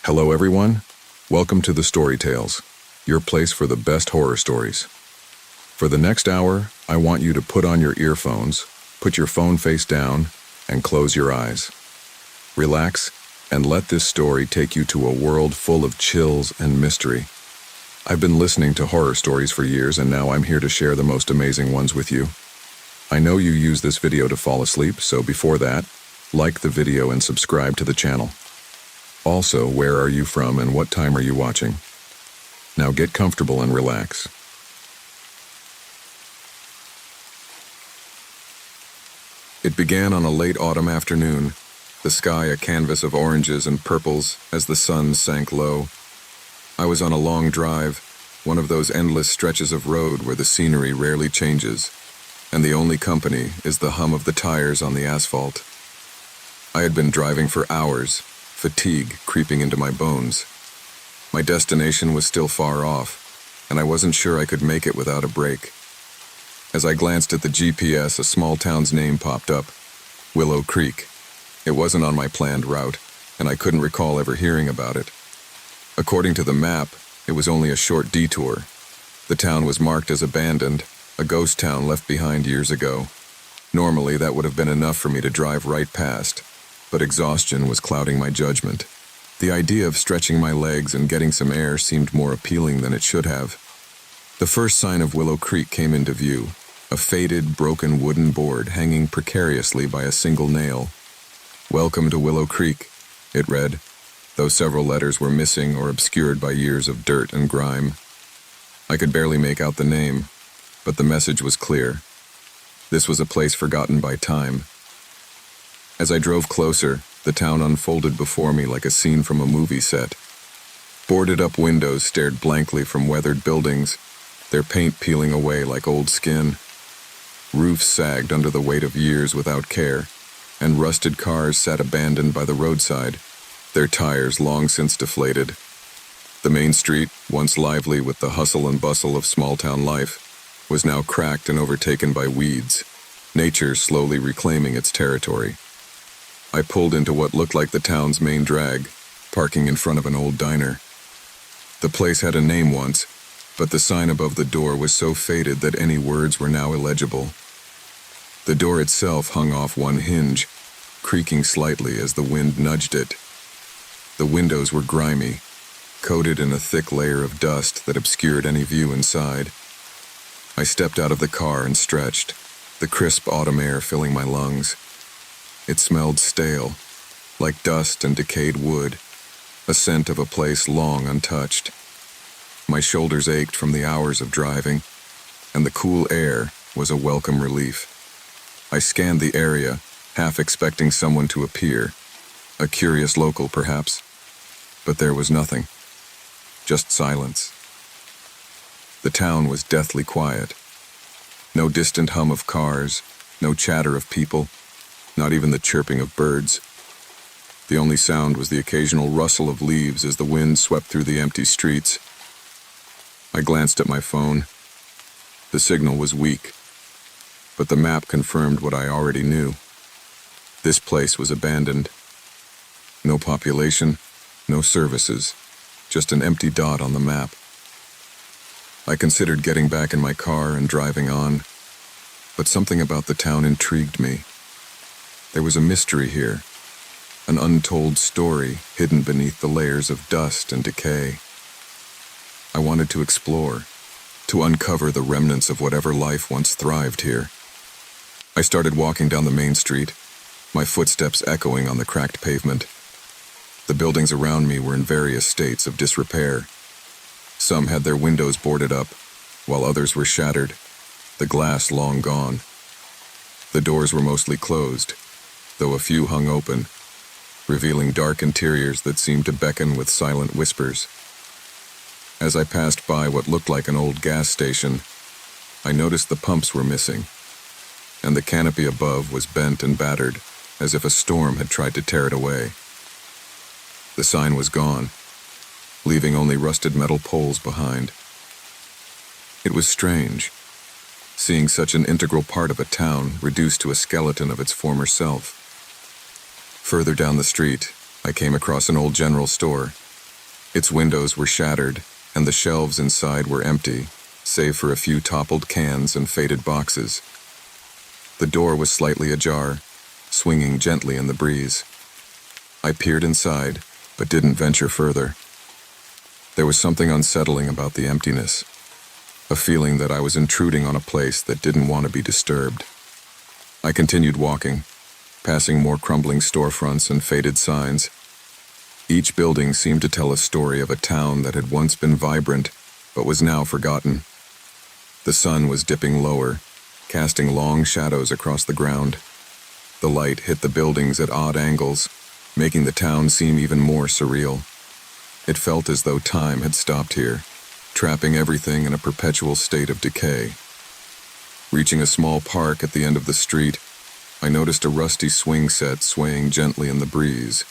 Hello everyone, welcome to the Stroytellers, your place for the best horror stories. For the next hour, I want you to put on your earphones, put your phone face down, and close your eyes. Relax, and let this story take you to a world full of chills and mystery. I've been listening to horror stories for years, and now I'm here to share the most amazing ones with you. I know you use this video to fall asleep, so before that, like the video and subscribe to the channel. Also, where are you from and what time are you watching? Now get comfortable and relax. It began on a late autumn afternoon, the sky a canvas of oranges and purples as the sun sank low. I was on a long drive, one of those endless stretches of road where the scenery rarely changes, and the only company is the hum of the tires on the asphalt. I had been driving for hours, fatigue creeping into my bones. My destination was still far off, and I wasn't sure I could make it without a break. As I glanced at the GPS, a small town's name popped up, Willow Creek. It wasn't on my planned route, and I couldn't recall ever hearing about it. According to the map, it was only a short detour. The town was marked as abandoned, a ghost town left behind years ago. Normally, that would have been enough for me to drive right past, but exhaustion was clouding my judgment. The idea of stretching my legs and getting some air seemed more appealing than it should have. The first sign of Willow Creek came into view, a faded, broken wooden board hanging precariously by a single nail. "Welcome to Willow Creek," it read, though several letters were missing or obscured by years of dirt and grime. I could barely make out the name, but the message was clear. This was a place forgotten by time. As I drove closer, the town unfolded before me like a scene from a movie set. Boarded-up windows stared blankly from weathered buildings, their paint peeling away like old skin. Roofs sagged under the weight of years without care, and rusted cars sat abandoned by the roadside, their tires long since deflated. The main street, once lively with the hustle and bustle of small-town life, was now cracked and overtaken by weeds, nature slowly reclaiming its territory. I pulled into what looked like the town's main drag, parking in front of an old diner. The place had a name once, but the sign above the door was so faded that any words were now illegible. The door itself hung off one hinge, creaking slightly as the wind nudged it. The windows were grimy, coated in a thick layer of dust that obscured any view inside. I stepped out of the car and stretched, the crisp autumn air filling my lungs. It smelled stale, like dust and decayed wood, a scent of a place long untouched. My shoulders ached from the hours of driving, and the cool air was a welcome relief. I scanned the area, half expecting someone to appear, a curious local perhaps, but there was nothing, just silence. The town was deathly quiet. No distant hum of cars, no chatter of people, not even the chirping of birds. The only sound was the occasional rustle of leaves as the wind swept through the empty streets. I glanced at my phone. The signal was weak, but the map confirmed what I already knew. This place was abandoned. No population, no services, just an empty dot on the map. I considered getting back in my car and driving on, but something about the town intrigued me. There was a mystery here, an untold story hidden beneath the layers of dust and decay. I wanted to explore, to uncover the remnants of whatever life once thrived here. I started walking down the main street, my footsteps echoing on the cracked pavement. The buildings around me were in various states of disrepair. Some had their windows boarded up, while others were shattered, the glass long gone. The doors were mostly closed, though a few hung open, revealing dark interiors that seemed to beckon with silent whispers. As I passed by what looked like an old gas station, I noticed the pumps were missing, and the canopy above was bent and battered, as if a storm had tried to tear it away. The sign was gone, leaving only rusted metal poles behind. It was strange, seeing such an integral part of a town reduced to a skeleton of its former self. Further down the street, I came across an old general store, Its windows were shattered, and the shelves inside were empty, save for a few toppled cans and faded boxes. The door was slightly ajar, swinging gently in the breeze. I peered inside, but didn't venture further. There was something unsettling about the emptiness, a feeling that I was intruding on a place that didn't want to be disturbed. I continued walking, passing more crumbling storefronts and faded signs. Each building seemed to tell a story of a town that had once been vibrant, but was now forgotten. The sun was dipping lower, casting long shadows across the ground. The light hit the buildings at odd angles, making the town seem even more surreal. It felt as though time had stopped here, trapping everything in a perpetual state of decay. Reaching a small park at the end of the street, I noticed a rusty swing set swaying gently in the breeze.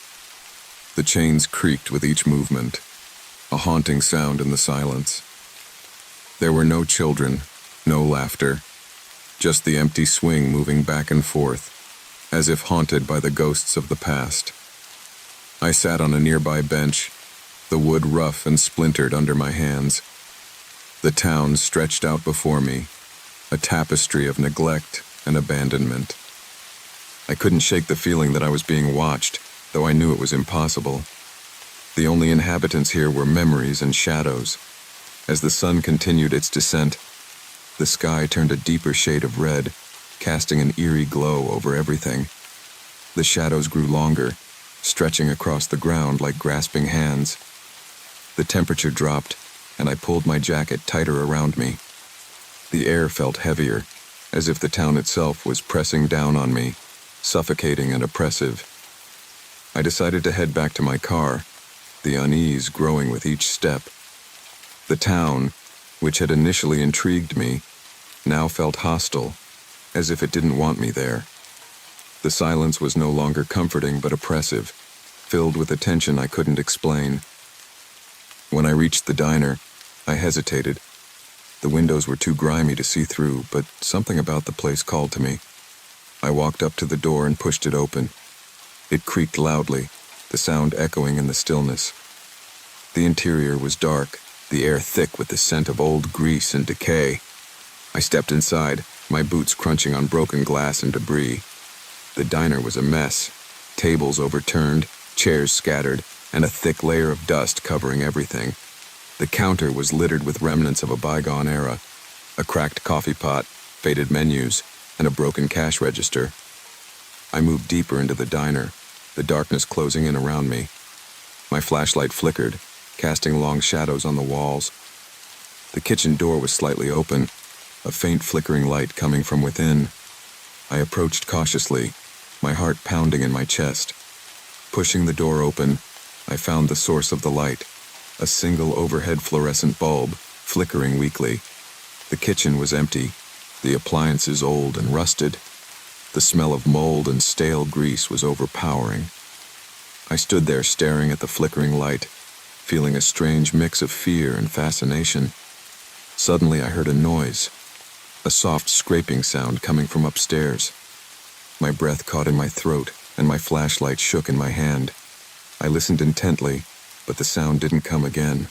The chains creaked with each movement, a haunting sound in the silence. There were no children, no laughter, just the empty swing moving back and forth, as if haunted by the ghosts of the past. I sat on a nearby bench, the wood rough and splintered under my hands. The town stretched out before me, a tapestry of neglect and abandonment. I couldn't shake the feeling that I was being watched, though I knew it was impossible. The only inhabitants here were memories and shadows. As the sun continued its descent, the sky turned a deeper shade of red, casting an eerie glow over everything. The shadows grew longer, stretching across the ground like grasping hands. The temperature dropped, and I pulled my jacket tighter around me. The air felt heavier, as if the town itself was pressing down on me, suffocating and oppressive. I decided to head back to my car, the unease growing with each step. The town, which had initially intrigued me, now felt hostile, as if it didn't want me there. The silence was no longer comforting but oppressive, filled with a tension I couldn't explain. When I reached the diner, I hesitated. The windows were too grimy to see through, but something about the place called to me. I walked up to the door and pushed it open. It creaked loudly, the sound echoing in the stillness. The interior was dark, the air thick with the scent of old grease and decay. I stepped inside, my boots crunching on broken glass and debris. The diner was a mess, tables overturned, chairs scattered, and a thick layer of dust covering everything. The counter was littered with remnants of a bygone era, a cracked coffee pot, faded menus, and a broken cash register. I moved deeper into the diner, the darkness closing in around me. My flashlight flickered, casting long shadows on the walls. The kitchen door was slightly open, a faint flickering light coming from within. I approached cautiously, my heart pounding in my chest. Pushing the door open, I found the source of the light, a single overhead fluorescent bulb, flickering weakly. The kitchen was empty, the appliances old and rusted. The smell of mold and stale grease was overpowering. I stood there staring at the flickering light, feeling a strange mix of fear and fascination. Suddenly I heard a noise, a soft scraping sound coming from upstairs. My breath caught in my throat, and my flashlight shook in my hand. I listened intently, but the sound didn't come again.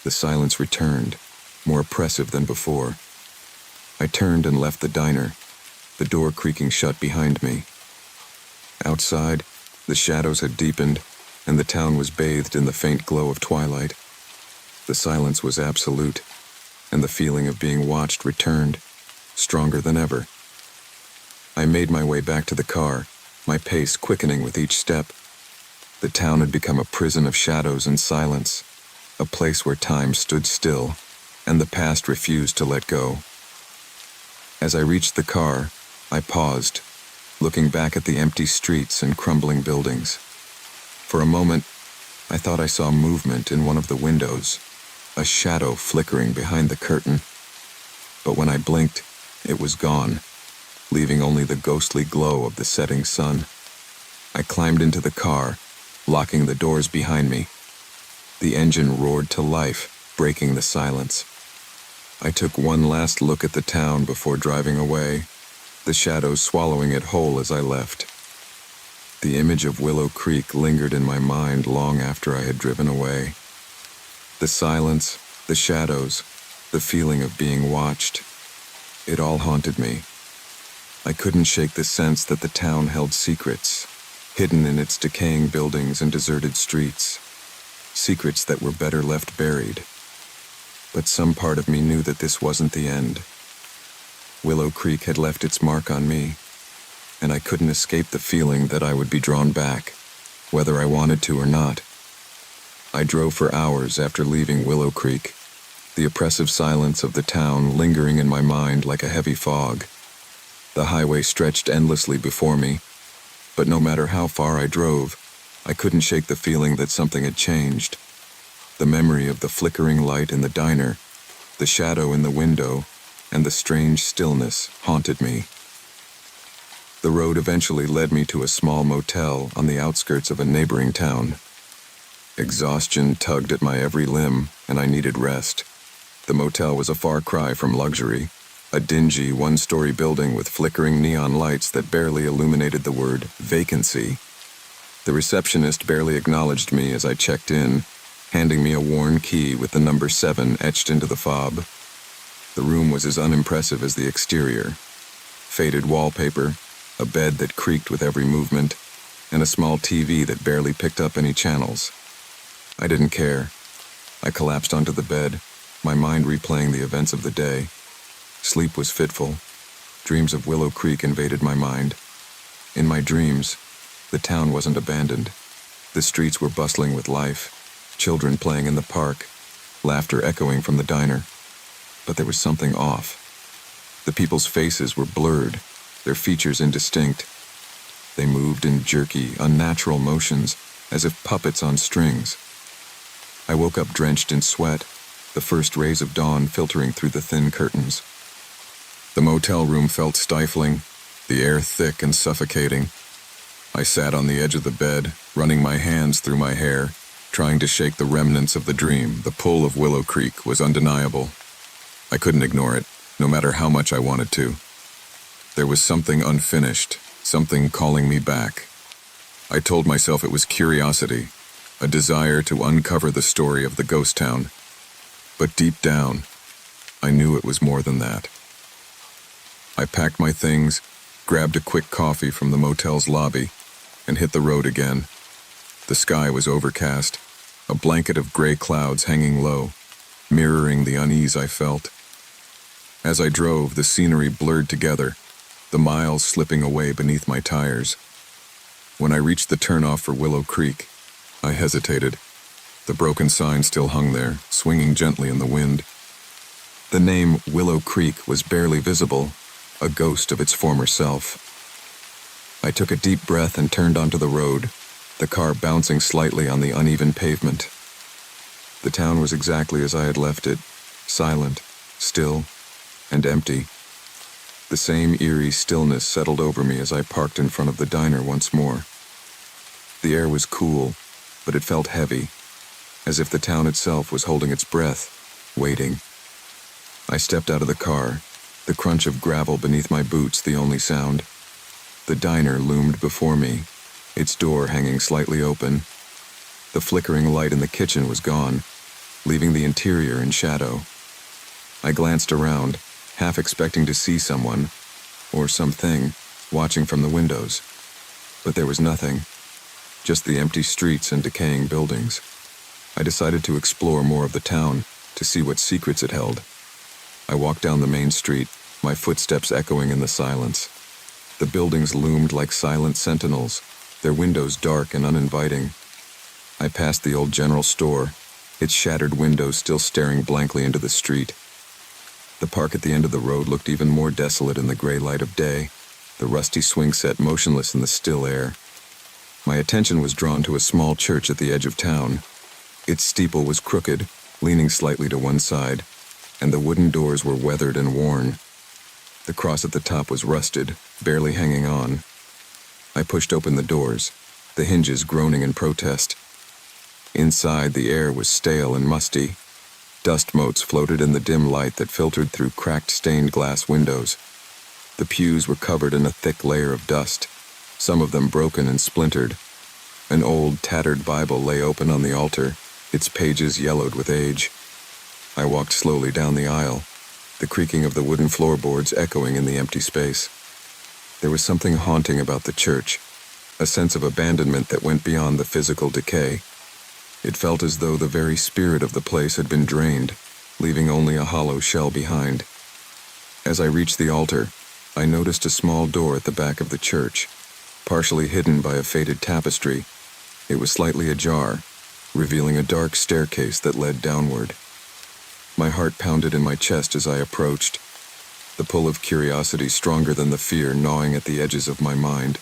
The silence returned, more oppressive than before. I turned and left the diner, the door creaking shut behind me. Outside, the shadows had deepened, and the town was bathed in the faint glow of twilight. The silence was absolute, and the feeling of being watched returned, stronger than ever. I made my way back to the car, my pace quickening with each step. The town had become a prison of shadows and silence, a place where time stood still, and the past refused to let go. As I reached the car, I paused, looking back at the empty streets and crumbling buildings. For a moment, I thought I saw movement in one of the windows, a shadow flickering behind the curtain. But when I blinked, it was gone, leaving only the ghostly glow of the setting sun. I climbed into the car, locking the doors behind me. The engine roared to life, breaking the silence. I took one last look at the town before driving away, the shadows swallowing it whole as I left. The image of Willow Creek lingered in my mind long after I had driven away. The silence, the shadows, the feeling of being watched, it all haunted me. I couldn't shake the sense that the town held secrets, hidden in its decaying buildings and deserted streets. Secrets that were better left buried. But some part of me knew that this wasn't the end. Willow Creek had left its mark on me, and I couldn't escape the feeling that I would be drawn back, whether I wanted to or not. I drove for hours after leaving Willow Creek, the oppressive silence of the town lingering in my mind like a heavy fog. The highway stretched endlessly before me, but no matter how far I drove, I couldn't shake the feeling that something had changed. The memory of the flickering light in the diner, the shadow in the window, and the strange stillness haunted me. The road eventually led me to a small motel on the outskirts of a neighboring town. Exhaustion tugged at my every limb, and I needed rest. The motel was a far cry from luxury, a dingy one-story building with flickering neon lights that barely illuminated the word vacancy. The receptionist barely acknowledged me as I checked in, handing me a worn key with the number 7 etched into the fob. The room was as unimpressive as the exterior. Faded wallpaper, a bed that creaked with every movement, and a small TV that barely picked up any channels. I didn't care. I collapsed onto the bed, my mind replaying the events of the day. Sleep was fitful. Dreams of Willow Creek invaded my mind. In my dreams, the town wasn't abandoned. The streets were bustling with life, children playing in the park, laughter echoing from the diner. But there was something off. The people's faces were blurred, their features indistinct. They moved in jerky, unnatural motions, as if puppets on strings. I woke up drenched in sweat, the first rays of dawn filtering through the thin curtains. The motel room felt stifling, the air thick and suffocating. I sat on the edge of the bed, running my hands through my hair, trying to shake the remnants of the dream. The pull of Willow Creek was undeniable. I couldn't ignore it, no matter how much I wanted to. There was something unfinished, something calling me back. I told myself it was curiosity, a desire to uncover the story of the ghost town. But deep down, I knew it was more than that. I packed my things, grabbed a quick coffee from the motel's lobby, and hit the road again. The sky was overcast, a blanket of gray clouds hanging low, mirroring the unease I felt. As I drove, the scenery blurred together, the miles slipping away beneath my tires. When I reached the turnoff for Willow Creek, I hesitated. The broken sign still hung there, swinging gently in the wind. The name Willow Creek was barely visible, a ghost of its former self. I took a deep breath and turned onto the road, the car bouncing slightly on the uneven pavement. The town was exactly as I had left it, silent, still, and empty. The same eerie stillness settled over me as I parked in front of the diner once more. The air was cool, but it felt heavy, as if the town itself was holding its breath, waiting. I stepped out of the car, the crunch of gravel beneath my boots the only sound. The diner loomed before me, its door hanging slightly open. The flickering light in the kitchen was gone, leaving the interior in shadow. I glanced around, half expecting to see someone, or something, watching from the windows. But there was nothing, just the empty streets and decaying buildings. I decided to explore more of the town, to see what secrets it held. I walked down the main street, my footsteps echoing in the silence. The buildings loomed like silent sentinels, their windows dark and uninviting. I passed the old general store, its shattered windows still staring blankly into the street. The park at the end of the road looked even more desolate in the gray light of day, the rusty swing set motionless in the still air. My attention was drawn to a small church at the edge of town. Its steeple was crooked, leaning slightly to one side, and the wooden doors were weathered and worn. The cross at the top was rusted, barely hanging on. I pushed open the doors, the hinges groaning in protest. Inside, the air was stale and musty. Dust motes floated in the dim light that filtered through cracked stained glass windows. The pews were covered in a thick layer of dust. some of them broken and splintered. An old, tattered Bible lay open on the altar, its pages yellowed with age. I walked slowly down the aisle, the creaking of the wooden floorboards echoing in the empty space. There was something haunting about the church, a sense of abandonment that went beyond the physical decay. It felt as though the very spirit of the place had been drained, leaving only a hollow shell behind. As I reached the altar, I noticed a small door at the back of the church, partially hidden by a faded tapestry. It was slightly ajar, revealing a dark staircase that led downward. My heart pounded in my chest as I approached, the pull of curiosity stronger than the fear gnawing at the edges of my mind.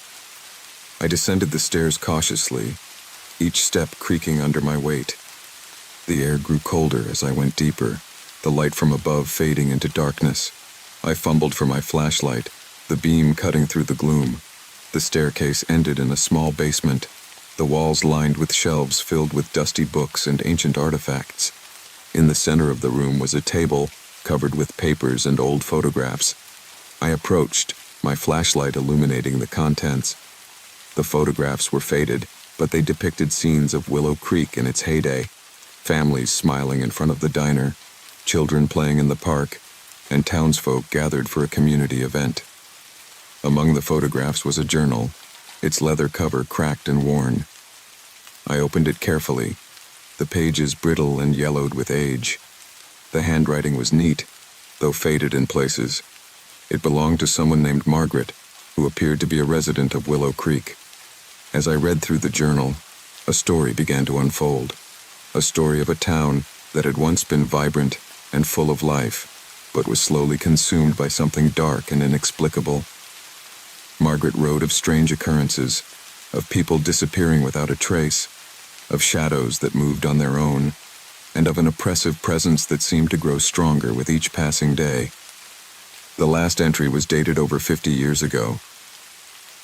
I descended the stairs cautiously, each step creaking under my weight. The air grew colder as I went deeper, the light from above fading into darkness. I fumbled for my flashlight, the beam cutting through the gloom. The staircase ended in a small basement, the walls lined with shelves filled with dusty books and ancient artifacts. In the center of the room was a table covered with papers and old photographs. I approached, my flashlight illuminating the contents. The photographs were faded, but they depicted scenes of Willow Creek in its heyday. Families smiling in front of the diner, children playing in the park, and townsfolk gathered for a community event. Among the photographs was a journal, its leather cover cracked and worn. I opened it carefully, the pages brittle and yellowed with age. The handwriting was neat, though faded in places. It belonged to someone named Margaret, who appeared to be a resident of Willow Creek. As I read through the journal, a story began to unfold. A story of a town that had once been vibrant and full of life, but was slowly consumed by something dark and inexplicable. Margaret wrote of strange occurrences, of people disappearing without a trace, of shadows that moved on their own, and of an oppressive presence that seemed to grow stronger with each passing day. The last entry was dated over 50 years ago.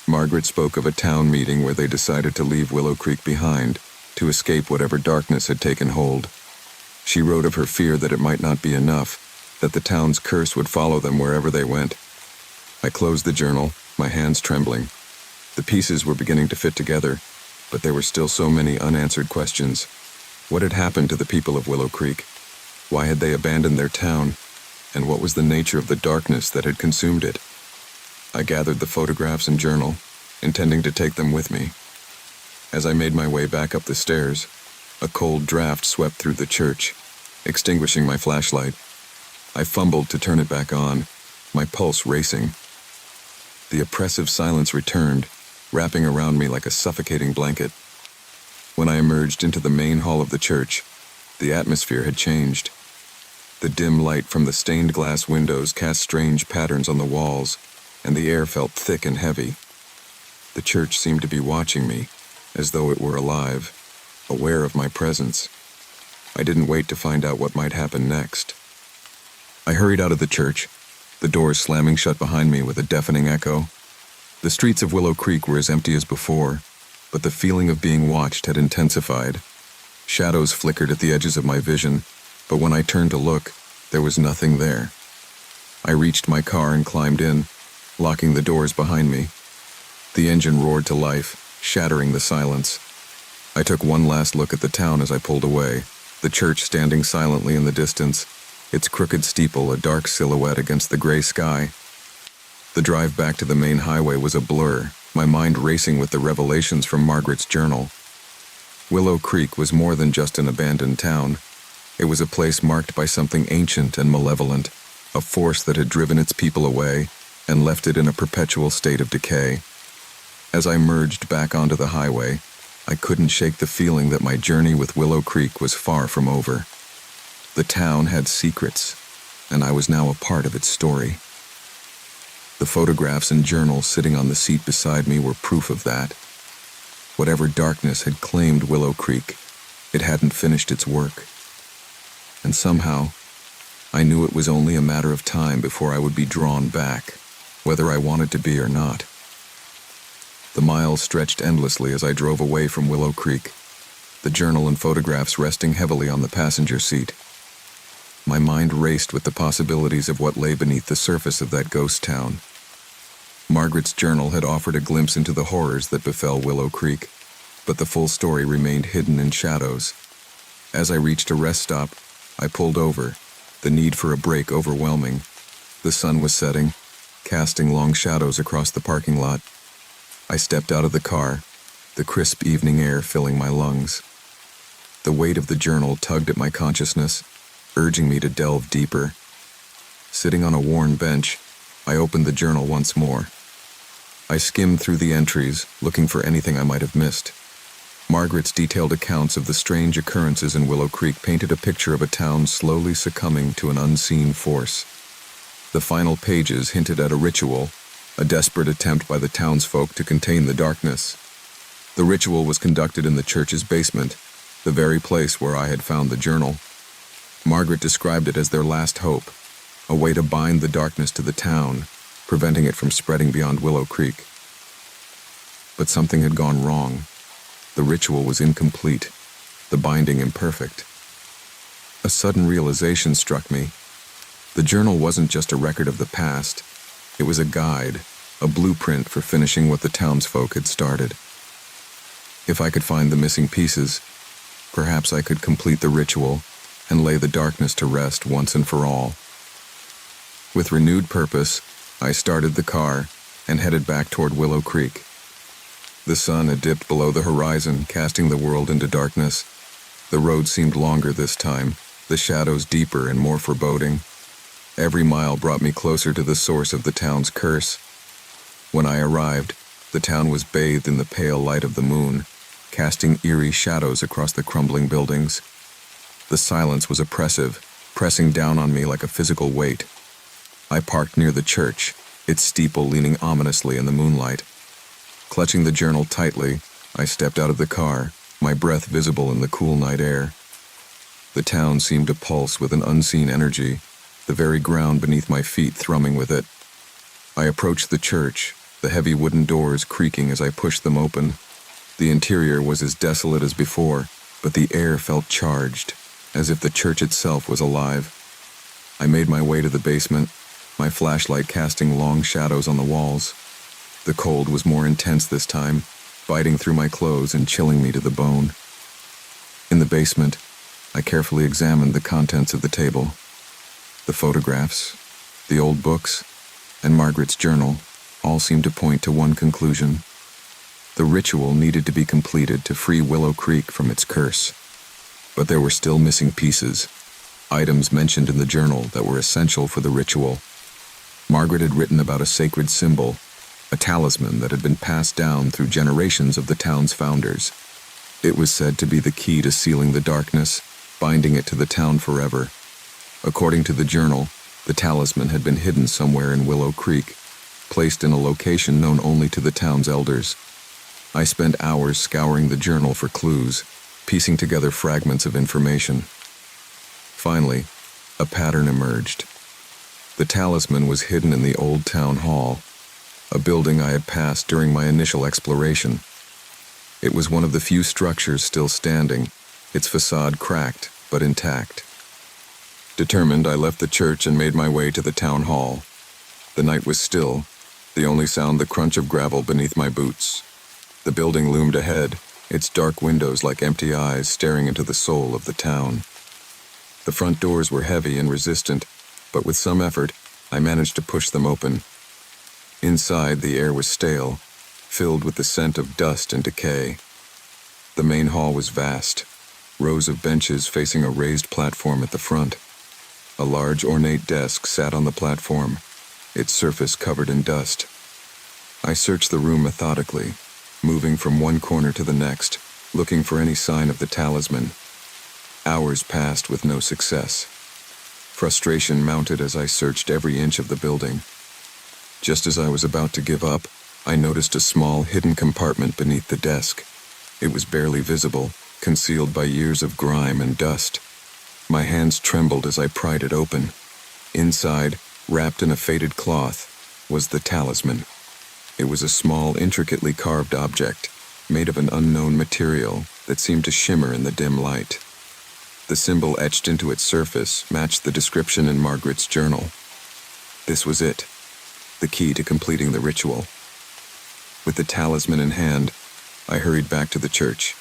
Margaret spoke of a town meeting where they decided to leave Willow Creek behind, to escape whatever darkness had taken hold. She wrote of her fear that it might not be enough, that the town's curse would follow them wherever they went. I closed the journal, my hands trembling. The pieces were beginning to fit together, but there were still so many unanswered questions. What had happened to the people of Willow Creek? Why had they abandoned their town? And what was the nature of the darkness that had consumed it? I gathered the photographs and journal, intending to take them with me. As I made my way back up the stairs, a cold draft swept through the church, extinguishing my flashlight. I fumbled to turn it back on, my pulse racing. The oppressive silence returned, wrapping around me like a suffocating blanket. When I emerged into the main hall of the church, the atmosphere had changed. The dim light from the stained glass windows cast strange patterns on the walls, and the air felt thick and heavy. The church seemed to be watching me, as though it were alive, aware of my presence. I didn't wait to find out what might happen next. I hurried out of the church, the doors slamming shut behind me with a deafening echo. The streets of Willow Creek were as empty as before, but the feeling of being watched had intensified. Shadows flickered at the edges of my vision, but when I turned to look, there was nothing there. I reached my car and climbed in, locking the doors behind me. The engine roared to life, shattering the silence. I took one last look at the town as I pulled away, the church standing silently in the distance, its crooked steeple a dark silhouette against the gray sky. The drive back to the main highway was a blur, my mind racing with the revelations from Margaret's journal. Willow Creek was more than just an abandoned town. It was a place marked by something ancient and malevolent, a force that had driven its people away and left it in a perpetual state of decay. As I merged back onto the highway, I couldn't shake the feeling that my journey with Willow Creek was far from over. The town had secrets, and I was now a part of its story. The photographs and journals sitting on the seat beside me were proof of that. Whatever darkness had claimed Willow Creek, it hadn't finished its work. And somehow, I knew it was only a matter of time before I would be drawn back, whether I wanted to be or not. The miles stretched endlessly as I drove away from Willow Creek, the journal and photographs resting heavily on the passenger seat. My mind raced with the possibilities of what lay beneath the surface of that ghost town. Margaret's journal had offered a glimpse into the horrors that befell Willow Creek, but the full story remained hidden in shadows. As I reached a rest stop, I pulled over, the need for a break overwhelming. The sun was setting, casting long shadows across the parking lot. I stepped out of the car, the crisp evening air filling my lungs. The weight of the journal tugged at my consciousness, urging me to delve deeper. Sitting on a worn bench, I opened the journal once more. I skimmed through the entries, looking for anything I might have missed. Margaret's detailed accounts of the strange occurrences in Willow Creek painted a picture of a town slowly succumbing to an unseen force. The final pages hinted at a ritual, a desperate attempt by the townsfolk to contain the darkness. The ritual was conducted in the church's basement, the very place where I had found the journal. Margaret described it as their last hope, a way to bind the darkness to the town, preventing it from spreading beyond Willow Creek. But something had gone wrong. The ritual was incomplete, the binding imperfect. A sudden realization struck me. The journal wasn't just a record of the past. It was a guide, a blueprint for finishing what the townsfolk had started. If I could find the missing pieces, perhaps I could complete the ritual and lay the darkness to rest once and for all. With renewed purpose, I started the car and headed back toward Willow Creek. The sun had dipped below the horizon, casting the world into darkness. The road seemed longer this time, the shadows deeper and more foreboding. Every mile brought me closer to the source of the town's curse. When I arrived, the town was bathed in the pale light of the moon, casting eerie shadows across the crumbling buildings. The silence was oppressive, pressing down on me like a physical weight. I parked near the church, its steeple leaning ominously in the moonlight. Clutching the journal tightly, I stepped out of the car, my breath visible in the cool night air. The town seemed to pulse with an unseen energy, the very ground beneath my feet thrumming with it. I approached the church, the heavy wooden doors creaking as I pushed them open. The interior was as desolate as before, but the air felt charged, as if the church itself was alive. I made my way to the basement, my flashlight casting long shadows on the walls. The cold was more intense this time, biting through my clothes and chilling me to the bone. In the basement, I carefully examined the contents of the table. The photographs, the old books, and Margaret's journal all seemed to point to one conclusion. The ritual needed to be completed to free Willow Creek from its curse. But there were still missing pieces, items mentioned in the journal that were essential for the ritual. Margaret had written about a sacred symbol, a talisman that had been passed down through generations of the town's founders. It was said to be the key to sealing the darkness, binding it to the town forever. According to the journal, the talisman had been hidden somewhere in Willow Creek, placed in a location known only to the town's elders. I spent hours scouring the journal for clues, piecing together fragments of information. Finally, a pattern emerged. The talisman was hidden in the old town hall, a building I had passed during my initial exploration. It was one of the few structures still standing, its facade cracked but intact. Determined, I left the church and made my way to the town hall. The night was still, the only sound the crunch of gravel beneath my boots. The building loomed ahead, its dark windows like empty eyes staring into the soul of the town. The front doors were heavy and resistant, but with some effort, I managed to push them open. Inside, the air was stale, filled with the scent of dust and decay. The main hall was vast, rows of benches facing a raised platform at the front. A large ornate desk sat on the platform, its surface covered in dust. I searched the room methodically, moving from one corner to the next, looking for any sign of the talisman. Hours passed with no success. Frustration mounted as I searched every inch of the building. Just as I was about to give up, I noticed a small hidden compartment beneath the desk. It was barely visible, concealed by years of grime and dust. My hands trembled as I pried it open. Inside, wrapped in a faded cloth, was the talisman. It was a small, intricately carved object, made of an unknown material that seemed to shimmer in the dim light. The symbol etched into its surface matched the description in Margaret's journal. This was it, the key to completing the ritual. With the talisman in hand, I hurried back to the church.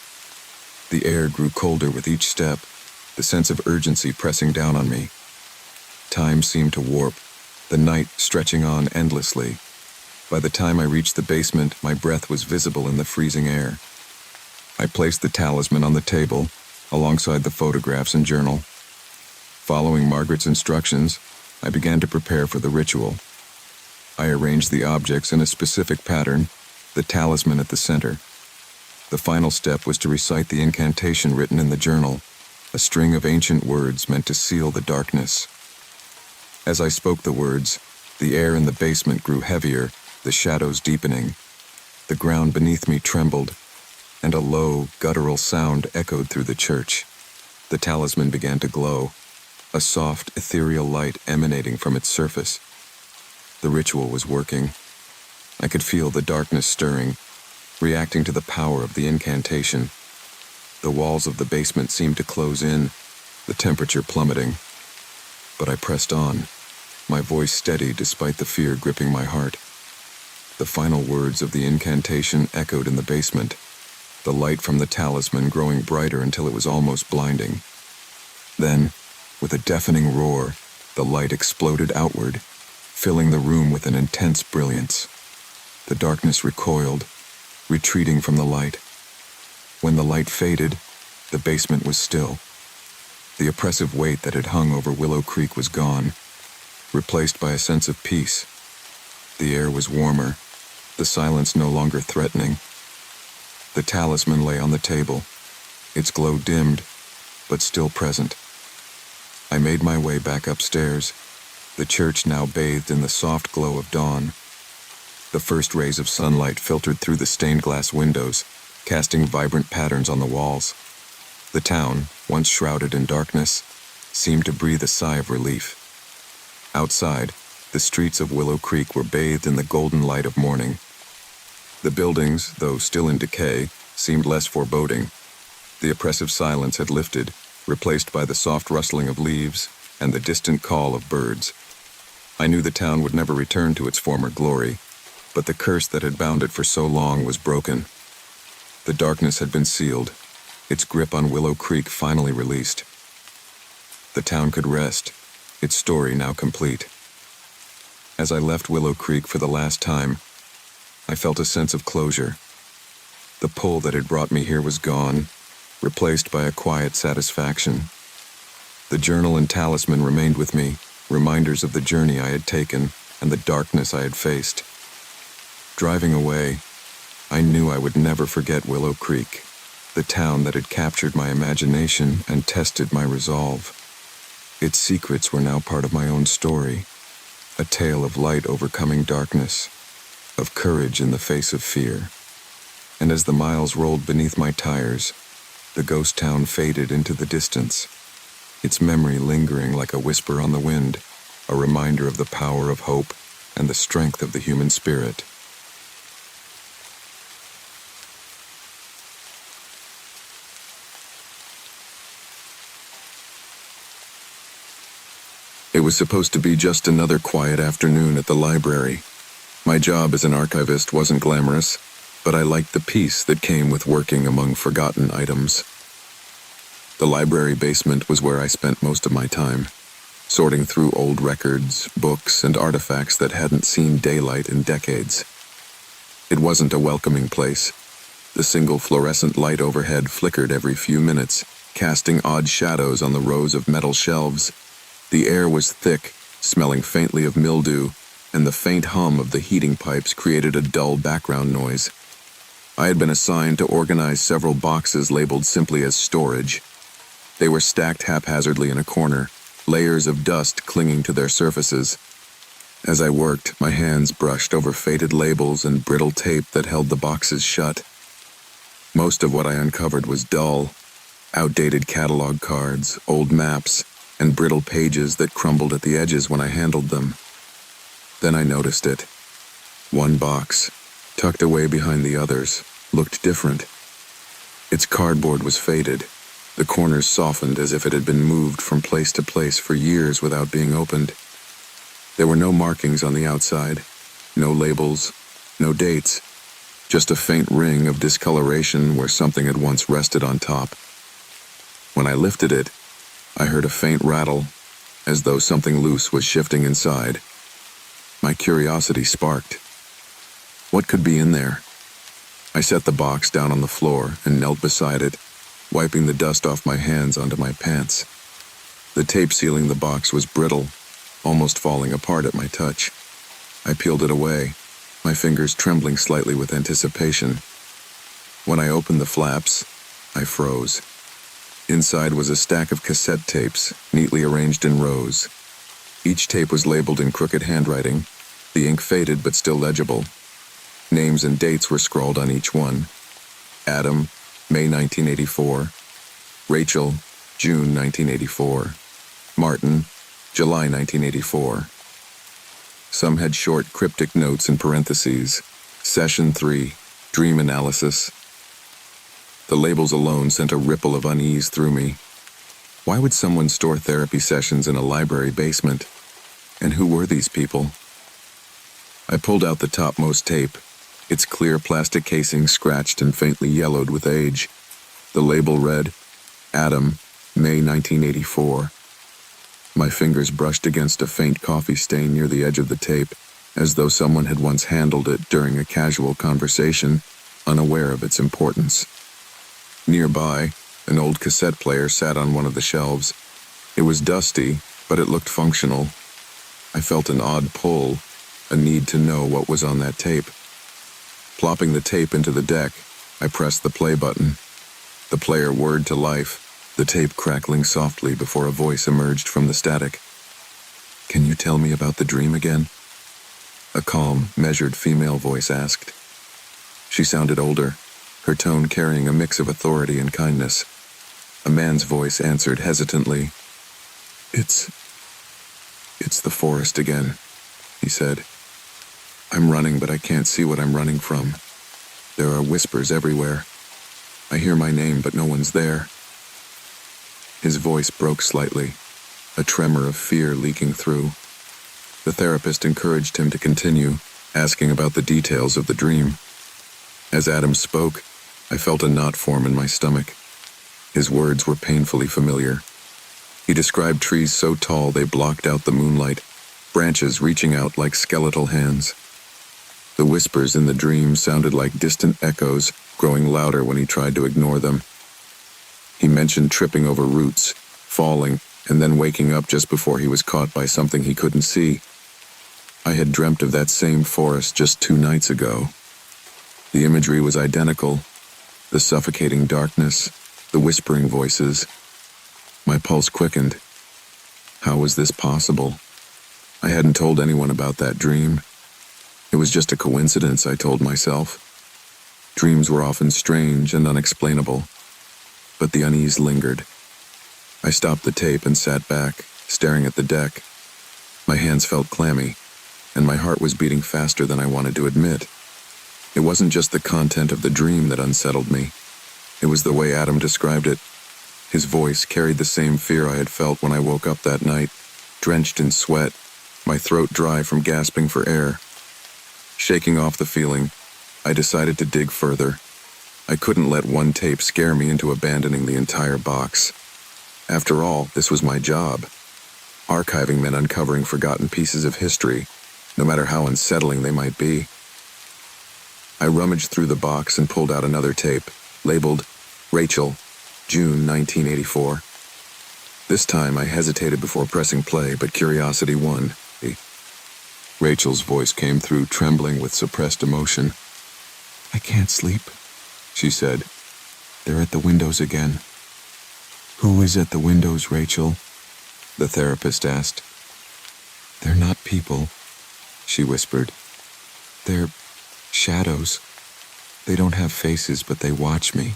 The air grew colder with each step, the sense of urgency pressing down on me. Time seemed to warp, the night stretching on endlessly. By the time I reached the basement, my breath was visible in the freezing air. I placed the talisman on the table, alongside the photographs and journal. Following Margaret's instructions, I began to prepare for the ritual. I arranged the objects in a specific pattern, the talisman at the center. The final step was to recite the incantation written in the journal, a string of ancient words meant to seal the darkness. As I spoke the words, the air in the basement grew heavier, the shadows deepening. The ground beneath me trembled, and a low, guttural sound echoed through the church. The talisman began to glow, a soft, ethereal light emanating from its surface. The ritual was working. I could feel the darkness stirring, reacting to the power of the incantation. The walls of the basement seemed to close in, the temperature plummeting. But I pressed on, my voice steady despite the fear gripping my heart. The final words of the incantation echoed in the basement, the light from the talisman growing brighter until it was almost blinding. Then, with a deafening roar, the light exploded outward, filling the room with an intense brilliance. The darkness recoiled, retreating from the light. When the light faded, the basement was still. The oppressive weight that had hung over Willow Creek was gone, replaced by a sense of peace. The air was warmer, the silence no longer threatening. The talisman lay on the table, its glow dimmed, but still present. I made my way back upstairs, the church now bathed in the soft glow of dawn. The first rays of sunlight filtered through the stained glass windows, casting vibrant patterns on the walls. The town, once shrouded in darkness, seemed to breathe a sigh of relief. Outside, the streets of Willow Creek were bathed in the golden light of morning. The buildings, though still in decay, seemed less foreboding. The oppressive silence had lifted, replaced by the soft rustling of leaves and the distant call of birds. I knew the town would never return to its former glory, but the curse that had bound it for so long was broken. The darkness had been sealed, its grip on Willow Creek finally released. The town could rest, its story now complete. As I left Willow Creek for the last time, I felt a sense of closure. The pull that had brought me here was gone, replaced by a quiet satisfaction. The journal and talisman remained with me, reminders of the journey I had taken and the darkness I had faced. Driving away, I knew I would never forget Willow Creek, the town that had captured my imagination and tested my resolve. Its secrets were now part of my own story, a tale of light overcoming darkness, of courage in the face of fear. And as the miles rolled beneath my tires, the ghost town faded into the distance, its memory lingering like a whisper on the wind, a reminder of the power of hope and the strength of the human spirit. It was supposed to be just another quiet afternoon at the library. My job as an archivist wasn't glamorous, but I liked the peace that came with working among forgotten items. The library basement was where I spent most of my time, sorting through old records, books, and artifacts that hadn't seen daylight in decades. It wasn't a welcoming place. The single fluorescent light overhead flickered every few minutes, casting odd shadows on the rows of metal shelves. The air was thick, smelling faintly of mildew, and the faint hum of the heating pipes created a dull background noise. I had been assigned to organize several boxes labeled simply as storage. They were stacked haphazardly in a corner, layers of dust clinging to their surfaces. As I worked, my hands brushed over faded labels and brittle tape that held the boxes shut. Most of what I uncovered was dull, outdated catalog cards, old maps, and brittle pages that crumbled at the edges when I handled them. Then I noticed it. One box, tucked away behind the others, looked different. Its cardboard was faded, the corners softened as if it had been moved from place to place for years without being opened. There were no markings on the outside, No labels, no dates, just a faint ring of discoloration where something had once rested on top. When I lifted it, I heard a faint rattle, as though something loose was shifting inside. My curiosity sparked. What could be in there? I set the box down on the floor and knelt beside it, wiping the dust off my hands onto my pants. The tape sealing the box was brittle, almost falling apart at my touch. I peeled it away, my fingers trembling slightly with anticipation. When I opened the flaps, I froze. Inside was a stack of cassette tapes, neatly arranged in rows. Each tape was labeled in crooked handwriting, the ink faded but still legible. Names and dates were scrawled on each one. Adam, May 1984. Rachel, June 1984. Martin, July 1984. Some had short, cryptic notes in parentheses. Session 3, Dream Analysis. The labels alone sent a ripple of unease through me. Why would someone store therapy sessions in a library basement? And who were these people? I pulled out the topmost tape, its clear plastic casing scratched and faintly yellowed with age. The label read, Adam, May 1984. My fingers brushed against a faint coffee stain near the edge of the tape, as though someone had once handled it during a casual conversation, unaware of its importance. Nearby, an old cassette player sat on one of the shelves. It was dusty, but it looked functional. I felt an odd pull, a need to know what was on that tape. Plopping the tape into the deck, I pressed the play button. The player whirred to life, the tape crackling softly before a voice emerged from the static. "Can you tell me about the dream again?" A calm, measured female voice asked. She sounded older, her tone carrying a mix of authority and kindness. A man's voice answered hesitantly. It's the forest again," he said. "I'm running, but I can't see what I'm running from. There are whispers everywhere. I hear my name, but no one's there." His voice broke slightly, a tremor of fear leaking through. The therapist encouraged him to continue, asking about the details of the dream. As Adam spoke, I felt a knot form in my stomach. His words were painfully familiar. He described trees so tall they blocked out the moonlight, branches reaching out like skeletal hands. The whispers in the dream sounded like distant echoes, growing louder when he tried to ignore them. He mentioned tripping over roots, falling, and then waking up just before he was caught by something he couldn't see. I had dreamt of that same forest just 2 nights ago. The imagery was identical, the suffocating darkness, the whispering voices. My pulse quickened. How was this possible? I hadn't told anyone about that dream. It was just a coincidence, I told myself. Dreams were often strange and unexplainable, but the unease lingered. I stopped the tape and sat back, staring at the deck. My hands felt clammy, and my heart was beating faster than I wanted to admit. It wasn't just the content of the dream that unsettled me. It was the way Adam described it. His voice carried the same fear I had felt when I woke up that night, drenched in sweat, my throat dry from gasping for air. Shaking off the feeling, I decided to dig further. I couldn't let one tape scare me into abandoning the entire box. After all, this was my job. Archiving meant uncovering forgotten pieces of history, no matter how unsettling they might be. I rummaged through the box and pulled out another tape, labeled Rachel, June 1984. This time I hesitated before pressing play, but curiosity won. Rachel's voice came through, trembling with suppressed emotion. "I can't sleep," she said. "They're at the windows again." "Who is at the windows, Rachel?" the therapist asked. "They're not people," she whispered. "They're shadows. They don't have faces, but they watch me.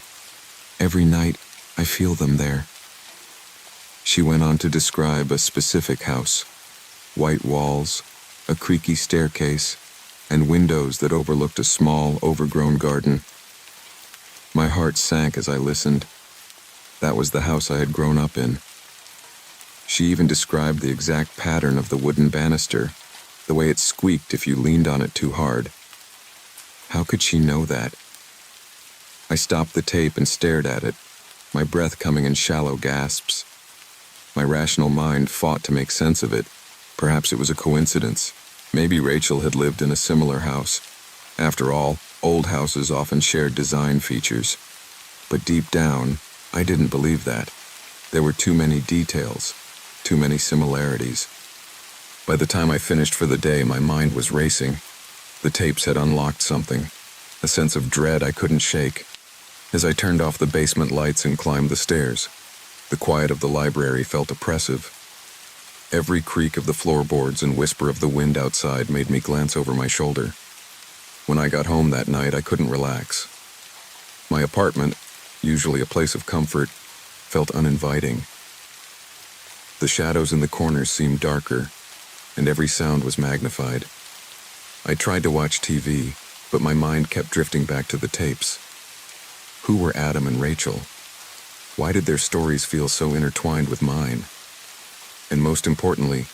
Every night, I feel them there." She went on to describe a specific house. White walls, a creaky staircase, and windows that overlooked a small, overgrown garden. My heart sank as I listened. That was the house I had grown up in. She even described the exact pattern of the wooden banister, the way it squeaked if you leaned on it too hard. How could she know that? I stopped the tape and stared at it, my breath coming in shallow gasps. My rational mind fought to make sense of it. Perhaps it was a coincidence. Maybe Rachel had lived in a similar house. After all, old houses often shared design features. But deep down, I didn't believe that. There were too many details, too many similarities. By the time I finished for the day, my mind was racing. The tapes had unlocked something, a sense of dread I couldn't shake. As I turned off the basement lights and climbed the stairs, the quiet of the library felt oppressive. Every creak of the floorboards and whisper of the wind outside made me glance over my shoulder. When I got home that night, I couldn't relax. My apartment, usually a place of comfort, felt uninviting. The shadows in the corners seemed darker, and every sound was magnified. I tried to watch TV, but my mind kept drifting back to the tapes. Who were Adam and Rachel? Why did their stories feel so intertwined with mine? And most importantly,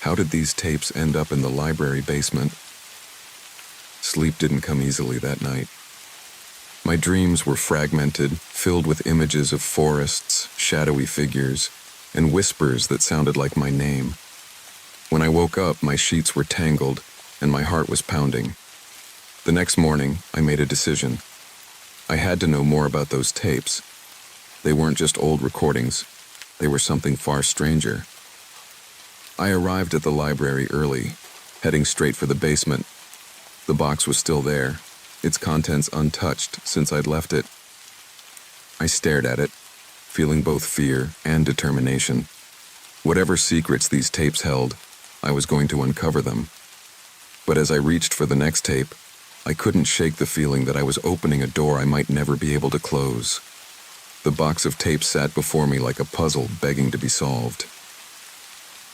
how did these tapes end up in the library basement? Sleep didn't come easily that night. My dreams were fragmented, filled with images of forests, shadowy figures, and whispers that sounded like my name. When I woke up, my sheets were tangled, and my heart was pounding. The next morning, I made a decision. I had to know more about those tapes. They weren't just old recordings. They were something far stranger. I arrived at the library early, heading straight for the basement. The box was still there, its contents untouched since I'd left it. I stared at it, feeling both fear and determination. Whatever secrets these tapes held, I was going to uncover them. But as I reached for the next tape, I couldn't shake the feeling that I was opening a door I might never be able to close. The box of tapes sat before me like a puzzle begging to be solved.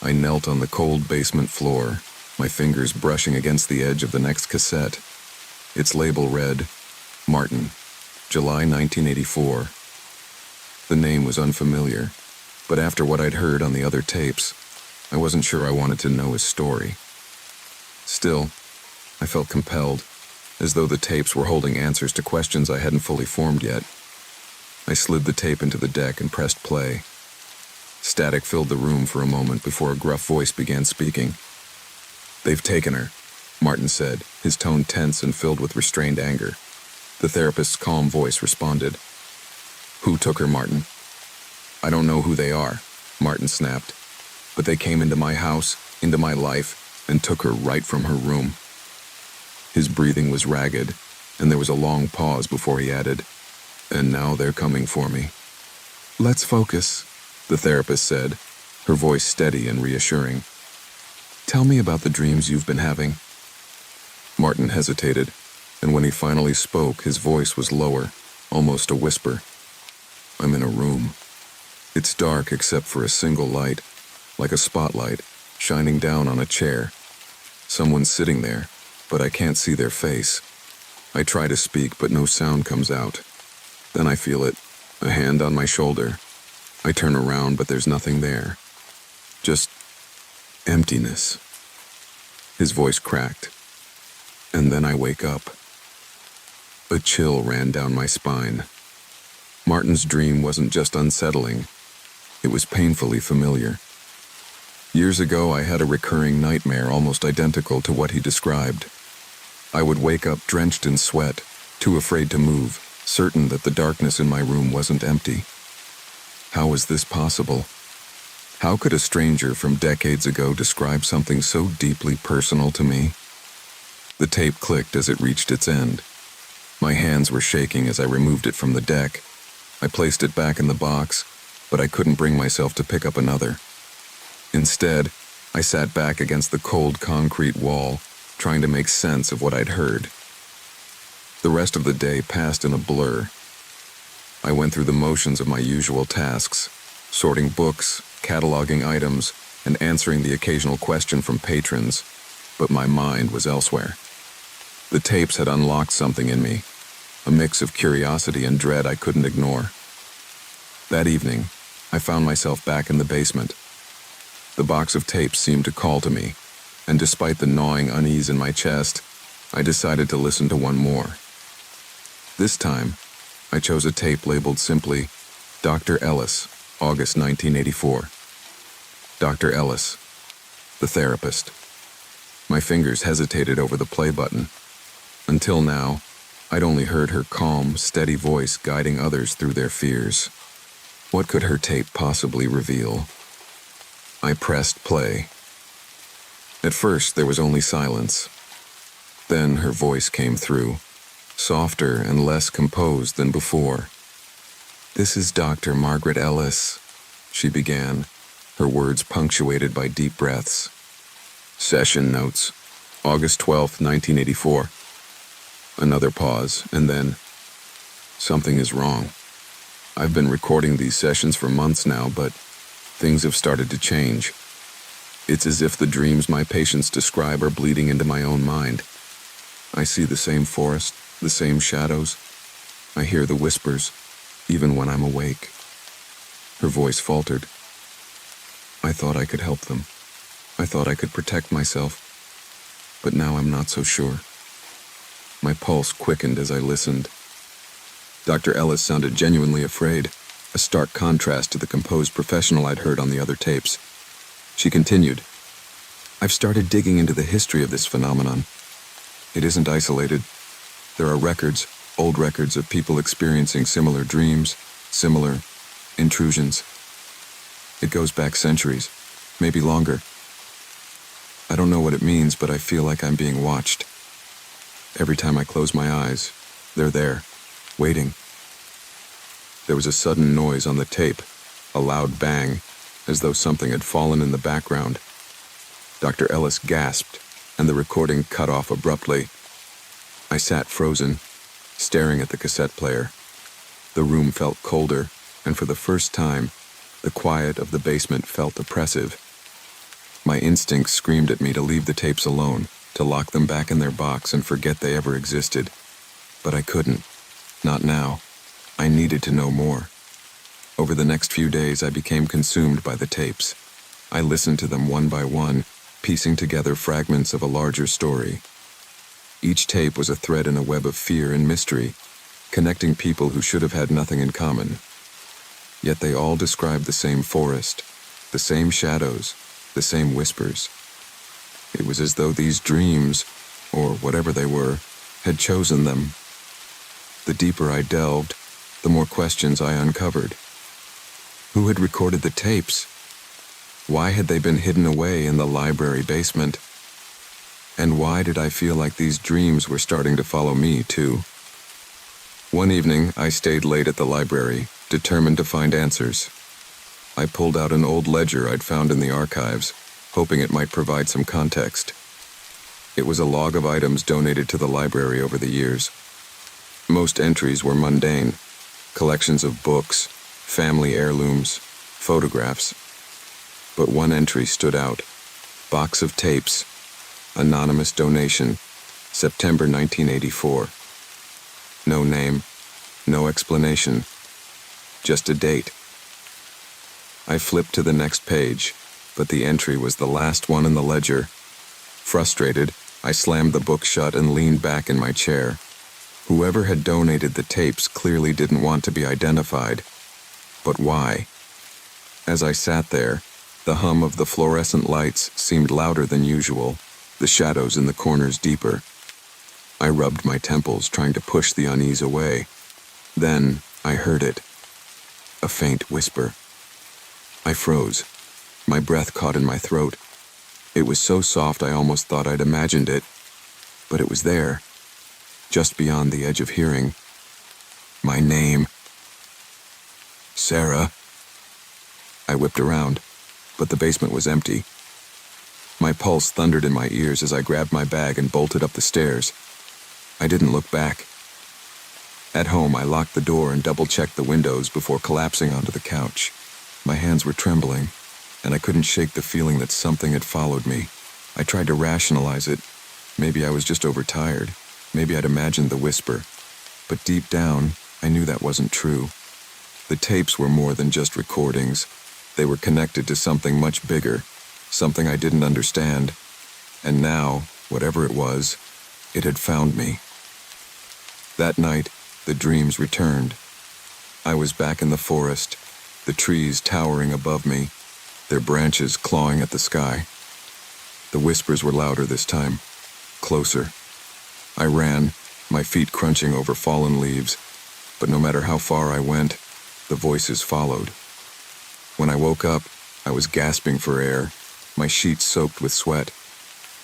I knelt on the cold basement floor, my fingers brushing against the edge of the next cassette. Its label read, Martin, July 1984. The name was unfamiliar, but after what I'd heard on the other tapes, I wasn't sure I wanted to know his story. Still, I felt compelled, as though the tapes were holding answers to questions I hadn't fully formed yet. I slid the tape into the deck and pressed play. Static filled the room for a moment before a gruff voice began speaking. "They've taken her," Martin said, his tone tense and filled with restrained anger. The therapist's calm voice responded. "Who took her, Martin?" "I don't know who they are," Martin snapped. "But they came into my house, into my life, and took her right from her room." His breathing was ragged, and there was a long pause before he added, "And now they're coming for me." "Let's focus," the therapist said, her voice steady and reassuring. "Tell me about the dreams you've been having." Martin hesitated, and when he finally spoke, his voice was lower, almost a whisper. "I'm in a room. It's dark except for a single light, like a spotlight, shining down on a chair. Someone's sitting there, but I can't see their face. I try to speak, but no sound comes out. Then I feel it, a hand on my shoulder. I turn around, but there's nothing there. Just emptiness." His voice cracked. "And then I wake up." A chill ran down my spine. Martin's dream wasn't just unsettling. It was painfully familiar. Years ago, I had a recurring nightmare almost identical to what he described. I would wake up drenched in sweat, too afraid to move, certain that the darkness in my room wasn't empty. How was this possible? How could a stranger from decades ago describe something so deeply personal to me? The tape clicked as it reached its end. My hands were shaking as I removed it from the deck. I placed it back in the box, but I couldn't bring myself to pick up another. Instead, I sat back against the cold concrete wall, trying to make sense of what I'd heard. The rest of the day passed in a blur. I went through the motions of my usual tasks, sorting books, cataloging items, and answering the occasional question from patrons, but my mind was elsewhere. The tapes had unlocked something in me, a mix of curiosity and dread I couldn't ignore. That evening, I found myself back in the basement. The box of tapes seemed to call to me. and despite the gnawing unease in my chest, I decided to listen to one more. This time, I chose a tape labeled simply, Dr. Ellis, August 1984. Dr. Ellis, the therapist. My fingers hesitated over the play button. Until now, I'd only heard her calm, steady voice guiding others through their fears. What could her tape possibly reveal? I pressed play. At first, there was only silence. Then her voice came through, softer and less composed than before. "This is Dr. Margaret Ellis," she began, her words punctuated by deep breaths. Session notes, August 12, 1984. Another pause, and then, "Something is wrong. I've been recording these sessions for months now, but things have started to change. It's as if the dreams my patients describe are bleeding into my own mind. I see the same forest, the same shadows. I hear the whispers, even when I'm awake." Her voice faltered. "I thought I could help them. I thought I could protect myself. But now I'm not so sure." My pulse quickened as I listened. Dr. Ellis sounded genuinely afraid, a stark contrast to the composed professional I'd heard on the other tapes. She continued, "I've started digging into the history of this phenomenon. It isn't isolated. There are records, old records of people experiencing similar dreams, similar intrusions. It goes back centuries, maybe longer. I don't know what it means, but I feel like I'm being watched. Every time I close my eyes, they're there, waiting." There was a sudden noise on the tape, a loud bang, as though something had fallen in the background. Dr. Ellis gasped, and the recording cut off abruptly. I sat frozen, staring at the cassette player. The room felt colder, and for the first time, the quiet of the basement felt oppressive. My instincts screamed at me to leave the tapes alone, to lock them back in their box and forget they ever existed. But I couldn't. Not now. I needed to know more. Over the next few days, I became consumed by the tapes. I listened to them one by one, piecing together fragments of a larger story. Each tape was a thread in a web of fear and mystery, connecting people who should have had nothing in common. Yet they all described the same forest, the same shadows, the same whispers. It was as though these dreams, or whatever they were, had chosen them. The deeper I delved, the more questions I uncovered. Who had recorded the tapes? Why had they been hidden away in the library basement? And why did I feel like these dreams were starting to follow me, too? One evening, I stayed late at the library, determined to find answers. I pulled out an old ledger I'd found in the archives, hoping it might provide some context. It was a log of items donated to the library over the years. Most entries were mundane, collections of books, family heirlooms, photographs. But one entry stood out. Box of tapes. Anonymous donation. September 1984. No name. No explanation. Just a date. I flipped to the next page, but the entry was the last one in the ledger. Frustrated, I slammed the book shut and leaned back in my chair. Whoever had donated the tapes clearly didn't want to be identified. But why? As I sat there, the hum of the fluorescent lights seemed louder than usual, the shadows in the corners deeper. I rubbed my temples, trying to push the unease away. Then I heard it. A faint whisper. I froze. My breath caught in my throat. It was so soft I almost thought I'd imagined it. But it was there, just beyond the edge of hearing. My name. Sarah. I whipped around, but the basement was empty. My pulse thundered in my ears as I grabbed my bag and bolted up the stairs. I didn't look back. At home, I locked the door and double-checked the windows before collapsing onto the couch. My hands were trembling, and I couldn't shake the feeling that something had followed me. I tried to rationalize it. Maybe I was just overtired. Maybe I'd imagined the whisper. But deep down, I knew that wasn't true. The tapes were more than just recordings. They were connected to something much bigger, something I didn't understand. And now, whatever it was, it had found me. That night, the dreams returned. I was back in the forest, the trees towering above me, their branches clawing at the sky. The whispers were louder this time, closer. I ran, my feet crunching over fallen leaves, but no matter how far I went, the voices followed. When I woke up, I was gasping for air, my sheets soaked with sweat.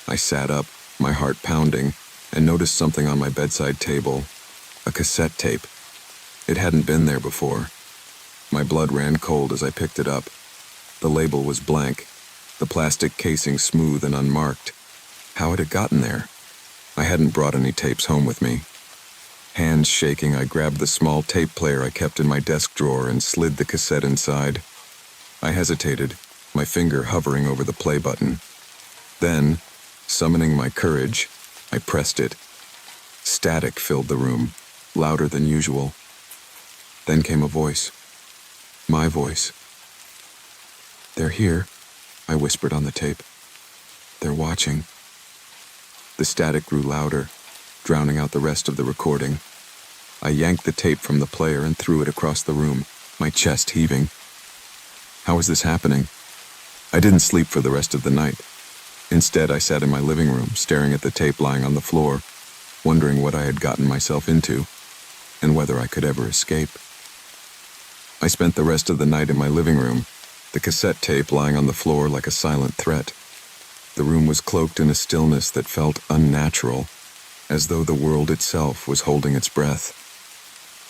I sat up, my heart pounding, and noticed something on my bedside table, a cassette tape. It hadn't been there before. My blood ran cold as I picked it up. The label was blank, the plastic casing smooth and unmarked. How had it gotten there? I hadn't brought any tapes home with me. Hands shaking, I grabbed the small tape player I kept in my desk drawer and slid the cassette inside. I hesitated, my finger hovering over the play button. Then, summoning my courage, I pressed it. Static filled the room, louder than usual. Then came a voice. My voice. "They're here," I whispered on the tape. "They're watching." The static grew louder, drowning out the rest of the recording. I yanked the tape from the player and threw it across the room, my chest heaving. How was this happening? I didn't sleep for the rest of the night. Instead, I sat in my living room, staring at the tape lying on the floor, wondering what I had gotten myself into, and whether I could ever escape. I spent the rest of the night in my living room, the cassette tape lying on the floor like a silent threat. The room was cloaked in a stillness that felt unnatural, as though the world itself was holding its breath.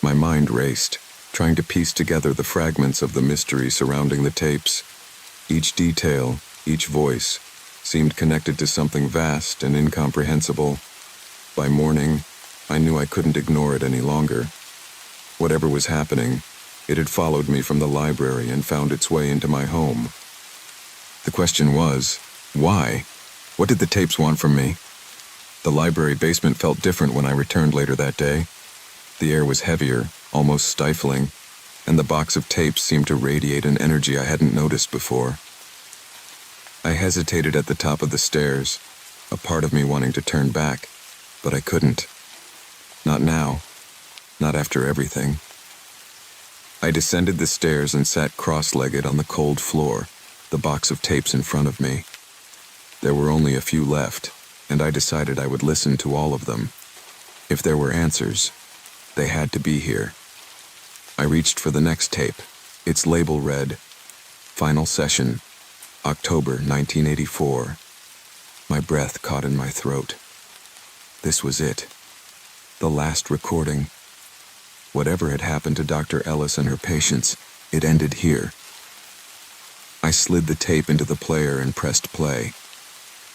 My mind raced, trying to piece together the fragments of the mystery surrounding the tapes. Each detail, each voice, seemed connected to something vast and incomprehensible. By morning, I knew I couldn't ignore it any longer. Whatever was happening, it had followed me from the library and found its way into my home. The question was, why? What did the tapes want from me? The library basement felt different when I returned later that day. The air was heavier, almost stifling, and the box of tapes seemed to radiate an energy I hadn't noticed before. I hesitated at the top of the stairs, a part of me wanting to turn back, but I couldn't. Not now. Not after everything. I descended the stairs and sat cross-legged on the cold floor, the box of tapes in front of me. There were only a few left, and I decided I would listen to all of them. If there were answers, they had to be here. I reached for the next tape. Its label read, "Final Session, October 1984. My breath caught in my throat. This was it. The last recording. Whatever had happened to Dr. Ellis and her patients, it ended here. I slid the tape into the player and pressed play.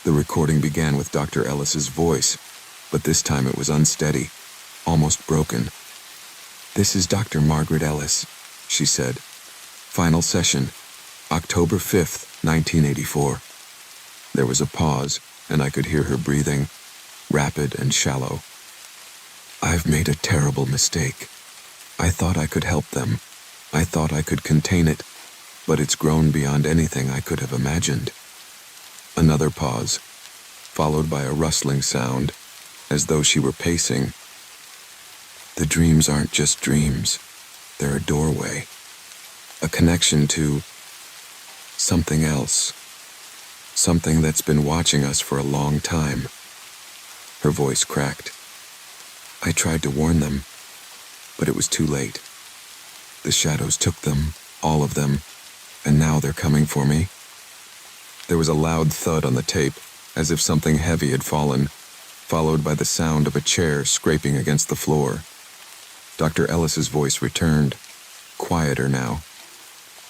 The recording began with Dr. Ellis's voice, but this time it was unsteady, almost broken. "This is Dr. Margaret Ellis," she said. "Final session, October 5th, 1984. There was a pause, and I could hear her breathing, rapid and shallow. "I've made a terrible mistake. I thought I could help them. I thought I could contain it, but it's grown beyond anything I could have imagined." Another pause, followed by a rustling sound, as though she were pacing. "The dreams aren't just dreams. They're a doorway. A connection to something else. Something that's been watching us for a long time." Her voice cracked. "I tried to warn them, but it was too late. The shadows took them, all of them, and now they're coming for me." There was a loud thud on the tape, as if something heavy had fallen, followed by the sound of a chair scraping against the floor. Dr. Ellis's voice returned, quieter now.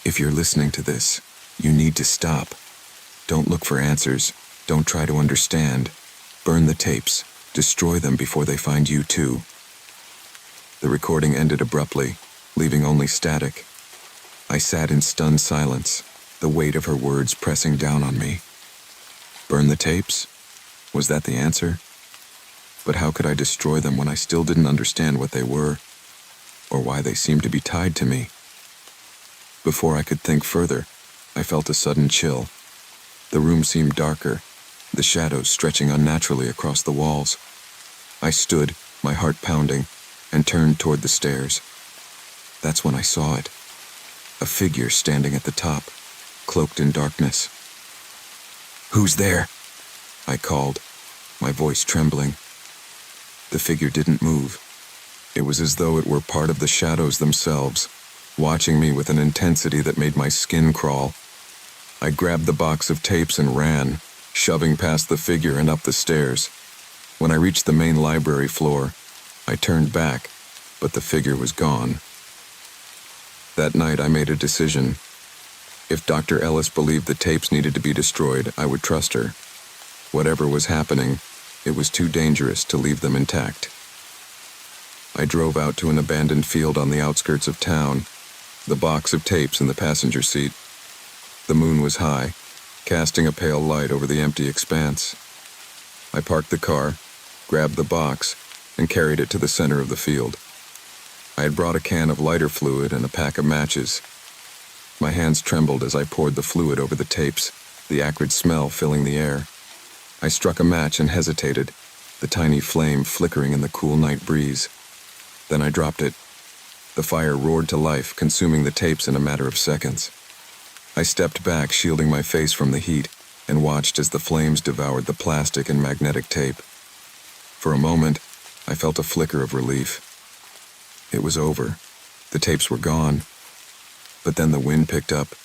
"If you're listening to this, you need to stop. Don't look for answers. Don't try to understand. Burn the tapes. Destroy them before they find you too." The recording ended abruptly, leaving only static. I sat in stunned silence, the weight of her words pressing down on me. Burn the tapes? Was that the answer? But how could I destroy them when I still didn't understand what they were, or why they seemed to be tied to me? Before I could think further, I felt a sudden chill. The room seemed darker, the shadows stretching unnaturally across the walls. I stood, my heart pounding, and turned toward the stairs. That's when I saw it. A figure standing at the top, cloaked in darkness. "Who's there?" I called, my voice trembling. The figure didn't move. It was as though it were part of the shadows themselves, watching me with an intensity that made my skin crawl. I grabbed the box of tapes and ran, shoving past the figure and up the stairs. When I reached the main library floor, I turned back, but the figure was gone. That night I made a decision. If Dr. Ellis believed the tapes needed to be destroyed, I would trust her. Whatever was happening, it was too dangerous to leave them intact. I drove out to an abandoned field on the outskirts of town, the box of tapes in the passenger seat. The moon was high, casting a pale light over the empty expanse. I parked the car, grabbed the box, and carried it to the center of the field. I had brought a can of lighter fluid and a pack of matches. My hands trembled as I poured the fluid over the tapes, the acrid smell filling the air. I struck a match and hesitated, the tiny flame flickering in the cool night breeze. Then I dropped it. The fire roared to life, consuming the tapes in a matter of seconds. I stepped back, shielding my face from the heat, and watched as the flames devoured the plastic and magnetic tape. For a moment, I felt a flicker of relief. It was over. The tapes were gone. But then the wind picked up,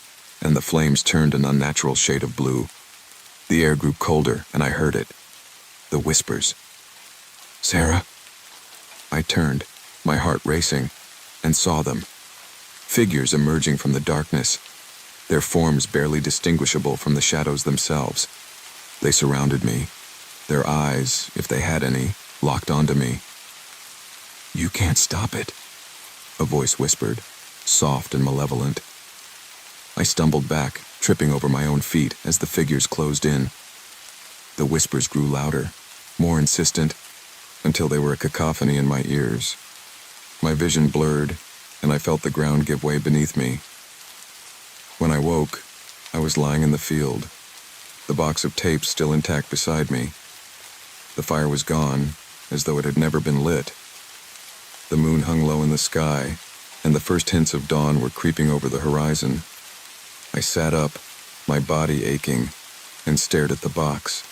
and the flames turned an unnatural shade of blue. The air grew colder, and I heard it. The whispers. "Sarah?" I turned, my heart racing, and saw them. Figures emerging from the darkness, their forms barely distinguishable from the shadows themselves. They surrounded me, their eyes, if they had any, locked onto me. "You can't stop it," a voice whispered, soft and malevolent. I stumbled back, tripping over my own feet as the figures closed in. The whispers grew louder, more insistent, until they were a cacophony in my ears. My vision blurred, and I felt the ground give way beneath me. When I woke, I was lying in the field, the box of tapes still intact beside me. The fire was gone, as though it had never been lit. The moon hung low in the sky, and the first hints of dawn were creeping over the horizon. I sat up, my body aching, and stared at the box.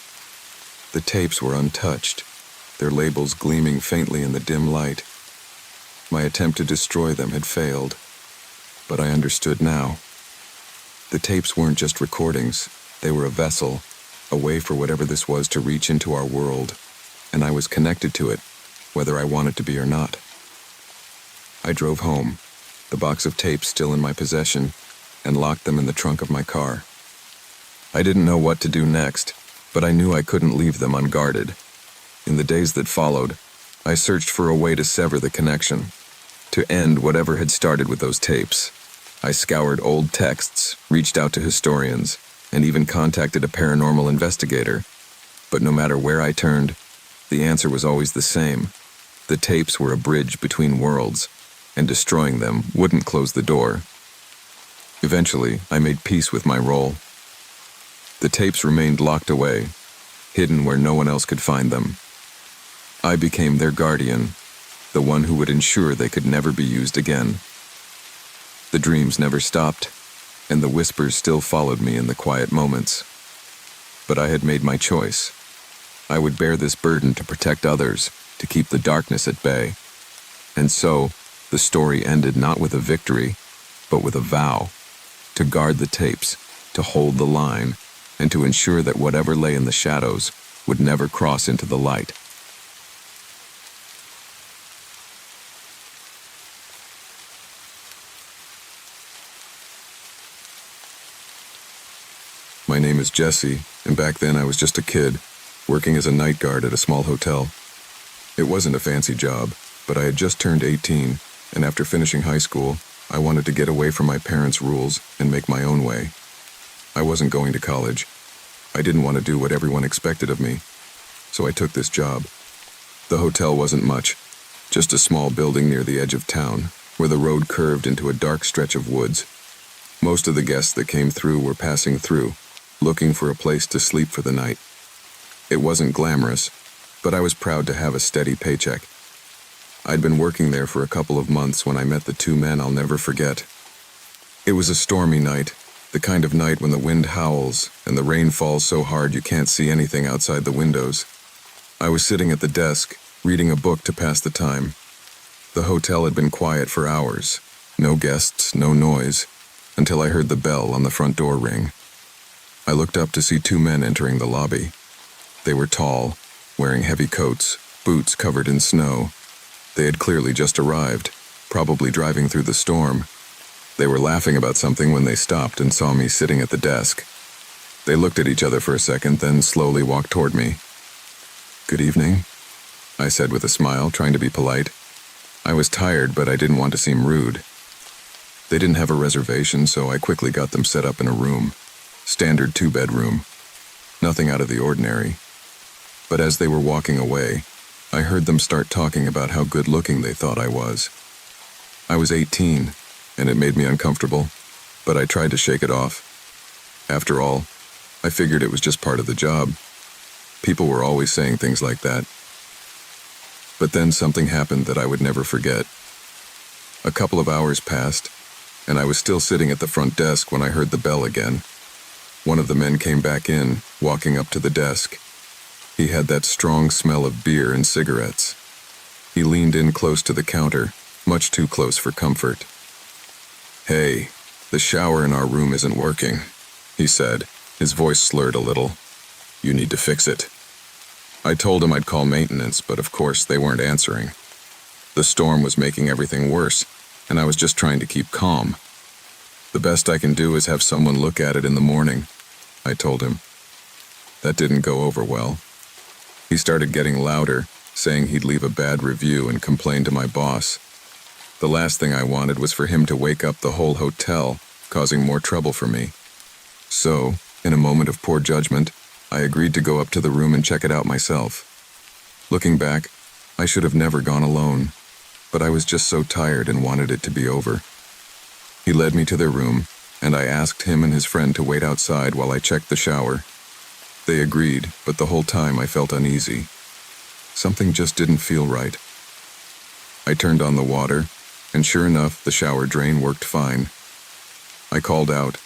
The tapes were untouched, their labels gleaming faintly in the dim light. My attempt to destroy them had failed, but I understood now. The tapes weren't just recordings, they were a vessel, a way for whatever this was to reach into our world, and I was connected to it, whether I wanted to be or not. I drove home, the box of tapes still in my possession, and locked them in the trunk of my car. I didn't know what to do next, but I knew I couldn't leave them unguarded. In the days that followed, I searched for a way to sever the connection, to end whatever had started with those tapes. I scoured old texts, reached out to historians, and even contacted a paranormal investigator. But no matter where I turned, the answer was always the same. The tapes were a bridge between worlds, and destroying them wouldn't close the door. Eventually, I made peace with my role. The tapes remained locked away, hidden where no one else could find them. I became their guardian, the one who would ensure they could never be used again. The dreams never stopped, and the whispers still followed me in the quiet moments. But I had made my choice. I would bear this burden to protect others, to keep the darkness at bay. And so, the story ended not with a victory, but with a vow, to guard the tapes, to hold the line, and to ensure that whatever lay in the shadows would never cross into the light. My name is Jesse, and back then I was just a kid, working as a night guard at a small hotel. It wasn't a fancy job, but I had just turned 18, and after finishing high school, I wanted to get away from my parents' rules and make my own way. I wasn't going to college. I didn't want to do what everyone expected of me, so I took this job. The hotel wasn't much, just a small building near the edge of town, where the road curved into a dark stretch of woods. Most of the guests that came through were passing through, looking for a place to sleep for the night. It wasn't glamorous, but I was proud to have a steady paycheck. I'd been working there for a couple of months when I met the two men I'll never forget. It was a stormy night, the kind of night when the wind howls and the rain falls so hard you can't see anything outside the windows. I was sitting at the desk, reading a book to pass the time. The hotel had been quiet for hours, no guests, no noise, until I heard the bell on the front door ring. I looked up to see two men entering the lobby. They were tall, wearing heavy coats, boots covered in snow. They had clearly just arrived, probably driving through the storm. They were laughing about something when they stopped and saw me sitting at the desk. They looked at each other for a second, then slowly walked toward me. "Good evening," I said with a smile, trying to be polite. I was tired, but I didn't want to seem rude. They didn't have a reservation, so I quickly got them set up in a room. Standard 2-bedroom. Nothing out of the ordinary. But as they were walking away, I heard them start talking about how good-looking they thought I was. I was 18, and it made me uncomfortable, but I tried to shake it off. After all, I figured it was just part of the job. People were always saying things like that. But then something happened that I would never forget. A couple of hours passed, and I was still sitting at the front desk when I heard the bell again. One of the men came back in, walking up to the desk. He had that strong smell of beer and cigarettes. He leaned in close to the counter, much too close for comfort. "Hey, the shower in our room isn't working," he said, his voice slurred a little. "You need to fix it." I told him I'd call maintenance, but of course they weren't answering. The storm was making everything worse, and I was just trying to keep calm. "The best I can do is have someone look at it in the morning," I told him. That didn't go over well. He started getting louder, saying he'd leave a bad review and complain to my boss. The last thing I wanted was for him to wake up the whole hotel, causing more trouble for me. So, in a moment of poor judgment, I agreed to go up to the room and check it out myself. Looking back, I should have never gone alone, but I was just so tired and wanted it to be over. He led me to their room, and I asked him and his friend to wait outside while I checked the shower. They agreed, but the whole time I felt uneasy. Something just didn't feel right. I turned on the water, and sure enough, the shower drain worked fine. I called out,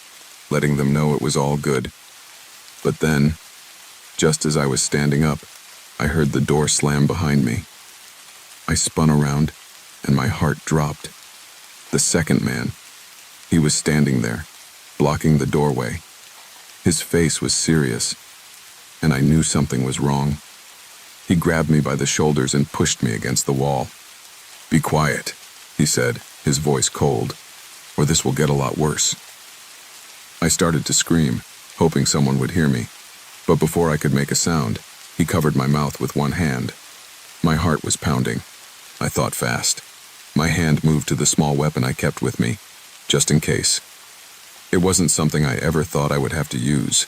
letting them know it was all good. But then, just as I was standing up, I heard the door slam behind me. I spun around, and my heart dropped. The second man. He was standing there, blocking the doorway. His face was serious, and I knew something was wrong. He grabbed me by the shoulders and pushed me against the wall. "Be quiet," he said, his voice cold, "or this will get a lot worse." I started to scream, hoping someone would hear me, but before I could make a sound, he covered my mouth with one hand. My heart was pounding. I thought fast. My hand moved to the small weapon I kept with me, just in case. It wasn't something I ever thought I would have to use,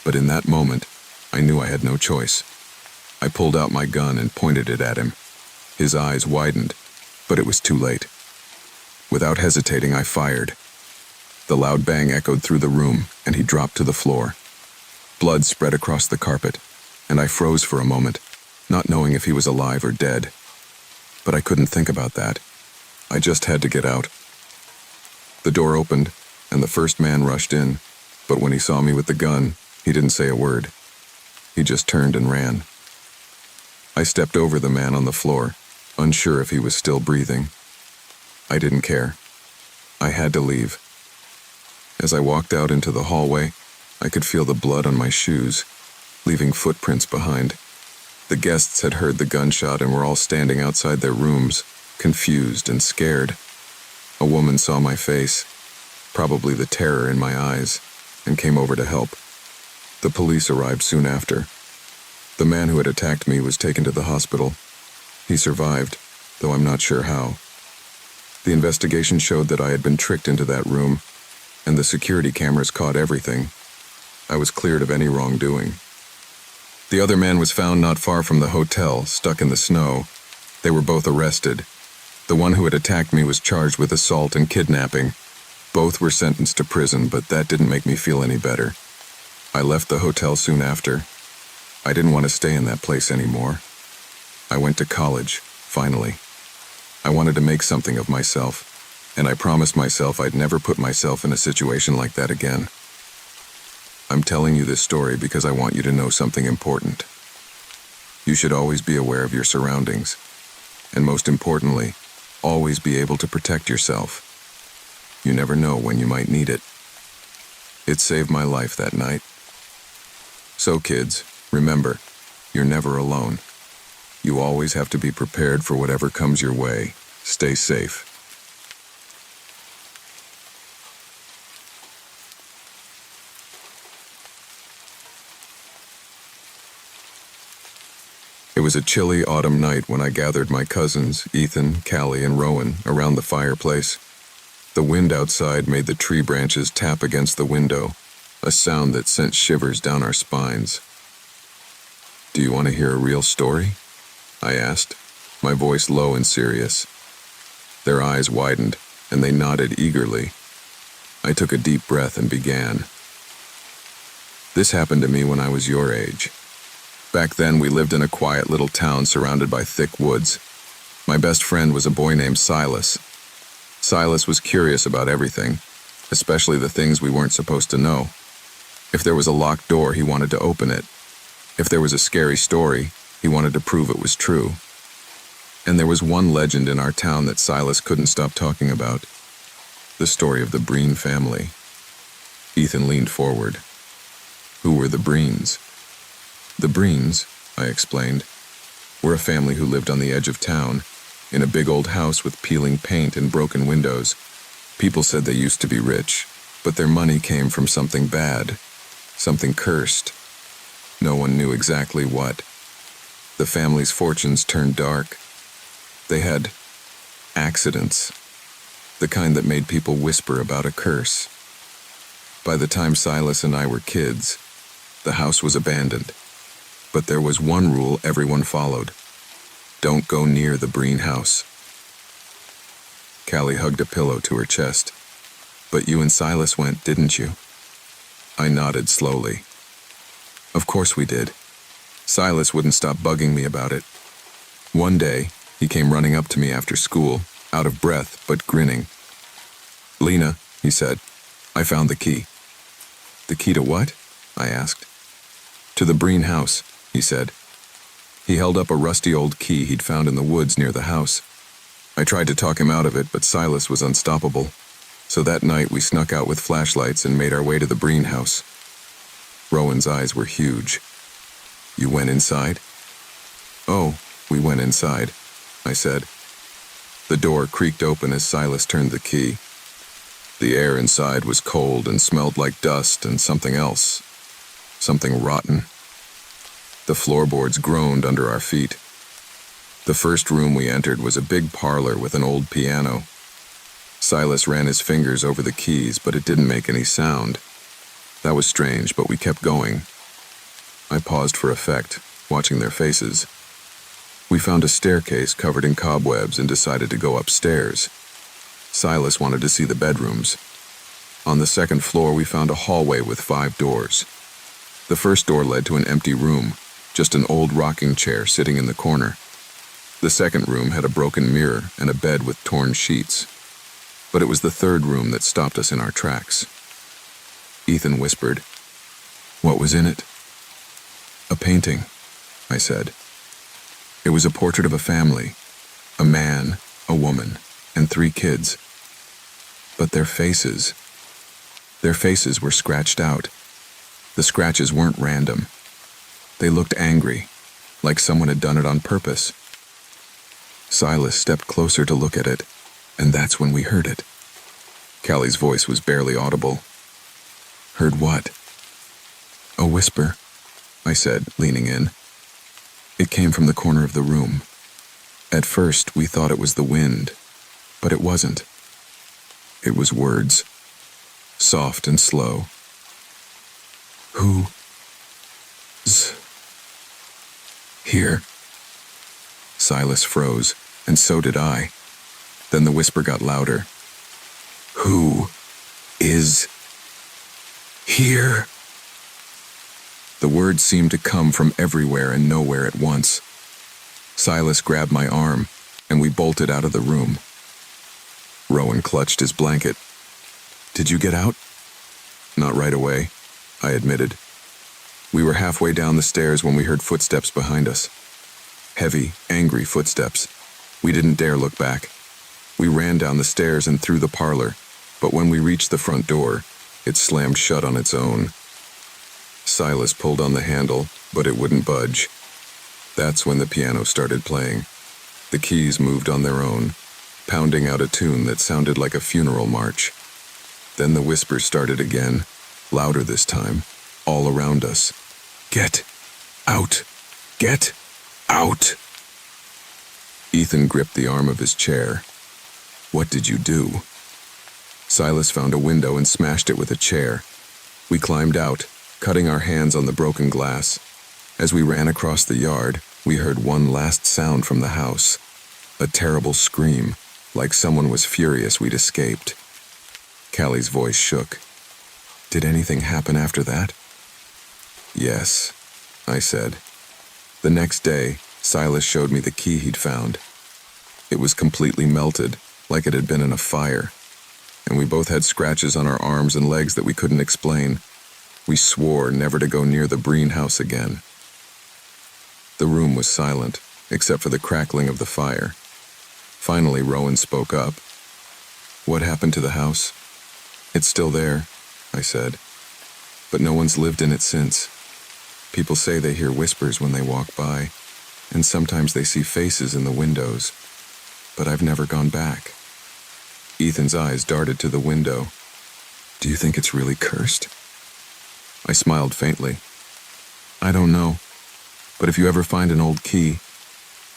but in that moment, I knew I had no choice. I pulled out my gun and pointed it at him. His eyes widened, but it was too late. Without hesitating, I fired. The loud bang echoed through the room, and he dropped to the floor. Blood spread across the carpet, and I froze for a moment, not knowing if he was alive or dead. But I couldn't think about that. I just had to get out. The door opened, and the first man rushed in, but when he saw me with the gun, he didn't say a word. He just turned and ran. I stepped over the man on the floor, unsure if he was still breathing. I didn't care. I had to leave. As I walked out into the hallway, I could feel the blood on my shoes, leaving footprints behind. The guests had heard the gunshot and were all standing outside their rooms, confused and scared. A woman saw my face, probably the terror in my eyes, and came over to help. The police arrived soon after. The man who had attacked me was taken to the hospital. He survived, though I'm not sure how. The investigation showed that I had been tricked into that room, and the security cameras caught everything. I was cleared of any wrongdoing. The other man was found not far from the hotel, stuck in the snow. They were both arrested. The one who had attacked me was charged with assault and kidnapping. Both were sentenced to prison, but that didn't make me feel any better. I left the hotel soon after. I didn't want to stay in that place anymore. I went to college, finally. I wanted to make something of myself, and I promised myself I'd never put myself in a situation like that again. I'm telling you this story because I want you to know something important. You should always be aware of your surroundings, and most importantly, always be able to protect yourself. You never know when you might need it. It saved my life that night. So kids, remember, you're never alone. You always have to be prepared for whatever comes your way. Stay safe. It was a chilly autumn night when I gathered my cousins, Ethan, Callie, and Rowan, around the fireplace. The wind outside made the tree branches tap against the window, a sound that sent shivers down our spines. "Do you want to hear a real story?" I asked, my voice low and serious. Their eyes widened, and they nodded eagerly. I took a deep breath and began. This happened to me when I was your age. Back then, we lived in a quiet little town surrounded by thick woods. My best friend was a boy named Silas. Silas was curious about everything, especially the things we weren't supposed to know. If there was a locked door, he wanted to open it. If there was a scary story, he wanted to prove it was true. And there was one legend in our town that Silas couldn't stop talking about. The story of the Breen family. Ethan leaned forward. Who were the Breens? The Breens, I explained, were a family who lived on the edge of town, in a big old house with peeling paint and broken windows. People said they used to be rich, but their money came from something bad, something cursed. No one knew exactly what. The family's fortunes turned dark. They had accidents, the kind that made people whisper about a curse. By the time Silas and I were kids, the house was abandoned. But there was one rule everyone followed. Don't go near the Breen house. Callie hugged a pillow to her chest. But you and Silas went, didn't you? I nodded slowly. Of course we did. Silas wouldn't stop bugging me about it. One day, he came running up to me after school, out of breath but grinning. "Lena," he said, "I found the key." "The key to what?" I asked. "To the Breen house," he said. He held up a rusty old key he'd found in the woods near the house. I tried to talk him out of it, but Silas was unstoppable. So that night we snuck out with flashlights and made our way to the Breen house. Rowan's eyes were huge. "You went inside?" "Oh, we went inside," I said. The door creaked open as Silas turned the key. The air inside was cold and smelled like dust and something else. Something rotten. The floorboards groaned under our feet. The first room we entered was a big parlor with an old piano. Silas ran his fingers over the keys, but it didn't make any sound. That was strange, but we kept going. I paused for effect, watching their faces. We found a staircase covered in cobwebs and decided to go upstairs. Silas wanted to see the bedrooms. On the second floor, we found a hallway with 5 doors. The first door led to an empty room, just an old rocking chair sitting in the corner. The second room had a broken mirror and a bed with torn sheets. But it was the third room that stopped us in our tracks. Ethan whispered, "What was in it?" "A painting," I said. It was a portrait of a family, a man, a woman, and 3 kids. But their faces were scratched out. The scratches weren't random. They looked angry, like someone had done it on purpose. Silas stepped closer to look at it, and that's when we heard it. Callie's voice was barely audible. "Heard what?" "A whisper," I said, leaning in. It came from the corner of the room. At first, we thought it was the wind, but it wasn't. It was words, soft and slow. "Who's here?" Silas froze, and so did I. Then the whisper got louder. "Who is here?" The words seemed to come from everywhere and nowhere at once. Silas grabbed my arm, and we bolted out of the room. Rowan clutched his blanket. "Did you get out?" "Not right away," I admitted. We were halfway down the stairs when we heard footsteps behind us. Heavy, angry footsteps. We didn't dare look back. We ran down the stairs and through the parlor, but when we reached the front door, it slammed shut on its own. Silas pulled on the handle, but it wouldn't budge. That's when the piano started playing. The keys moved on their own, pounding out a tune that sounded like a funeral march. Then the whispers started again, louder this time, all around us. "Get out! Get out!" Ethan gripped the arm of his chair. "What did you do?" Silas found a window and smashed it with a chair. We climbed out, cutting our hands on the broken glass. As we ran across the yard, we heard one last sound from the house. A terrible scream, like someone was furious we'd escaped. Callie's voice shook. "Did anything happen after that?" "Yes," I said. The next day, Silas showed me the key he'd found. It was completely melted, like it had been in a fire, and we both had scratches on our arms and legs that we couldn't explain. We swore never to go near the Breen house again. The room was silent, except for the crackling of the fire. Finally, Rowan spoke up. "What happened to the house?" "It's still there," I said, "but no one's lived in it since. People say they hear whispers when they walk by, and sometimes they see faces in the windows, but I've never gone back." Ethan's eyes darted to the window. "Do you think it's really cursed?" I smiled faintly. "I don't know, but if you ever find an old key,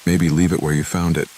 maybe leave it where you found it.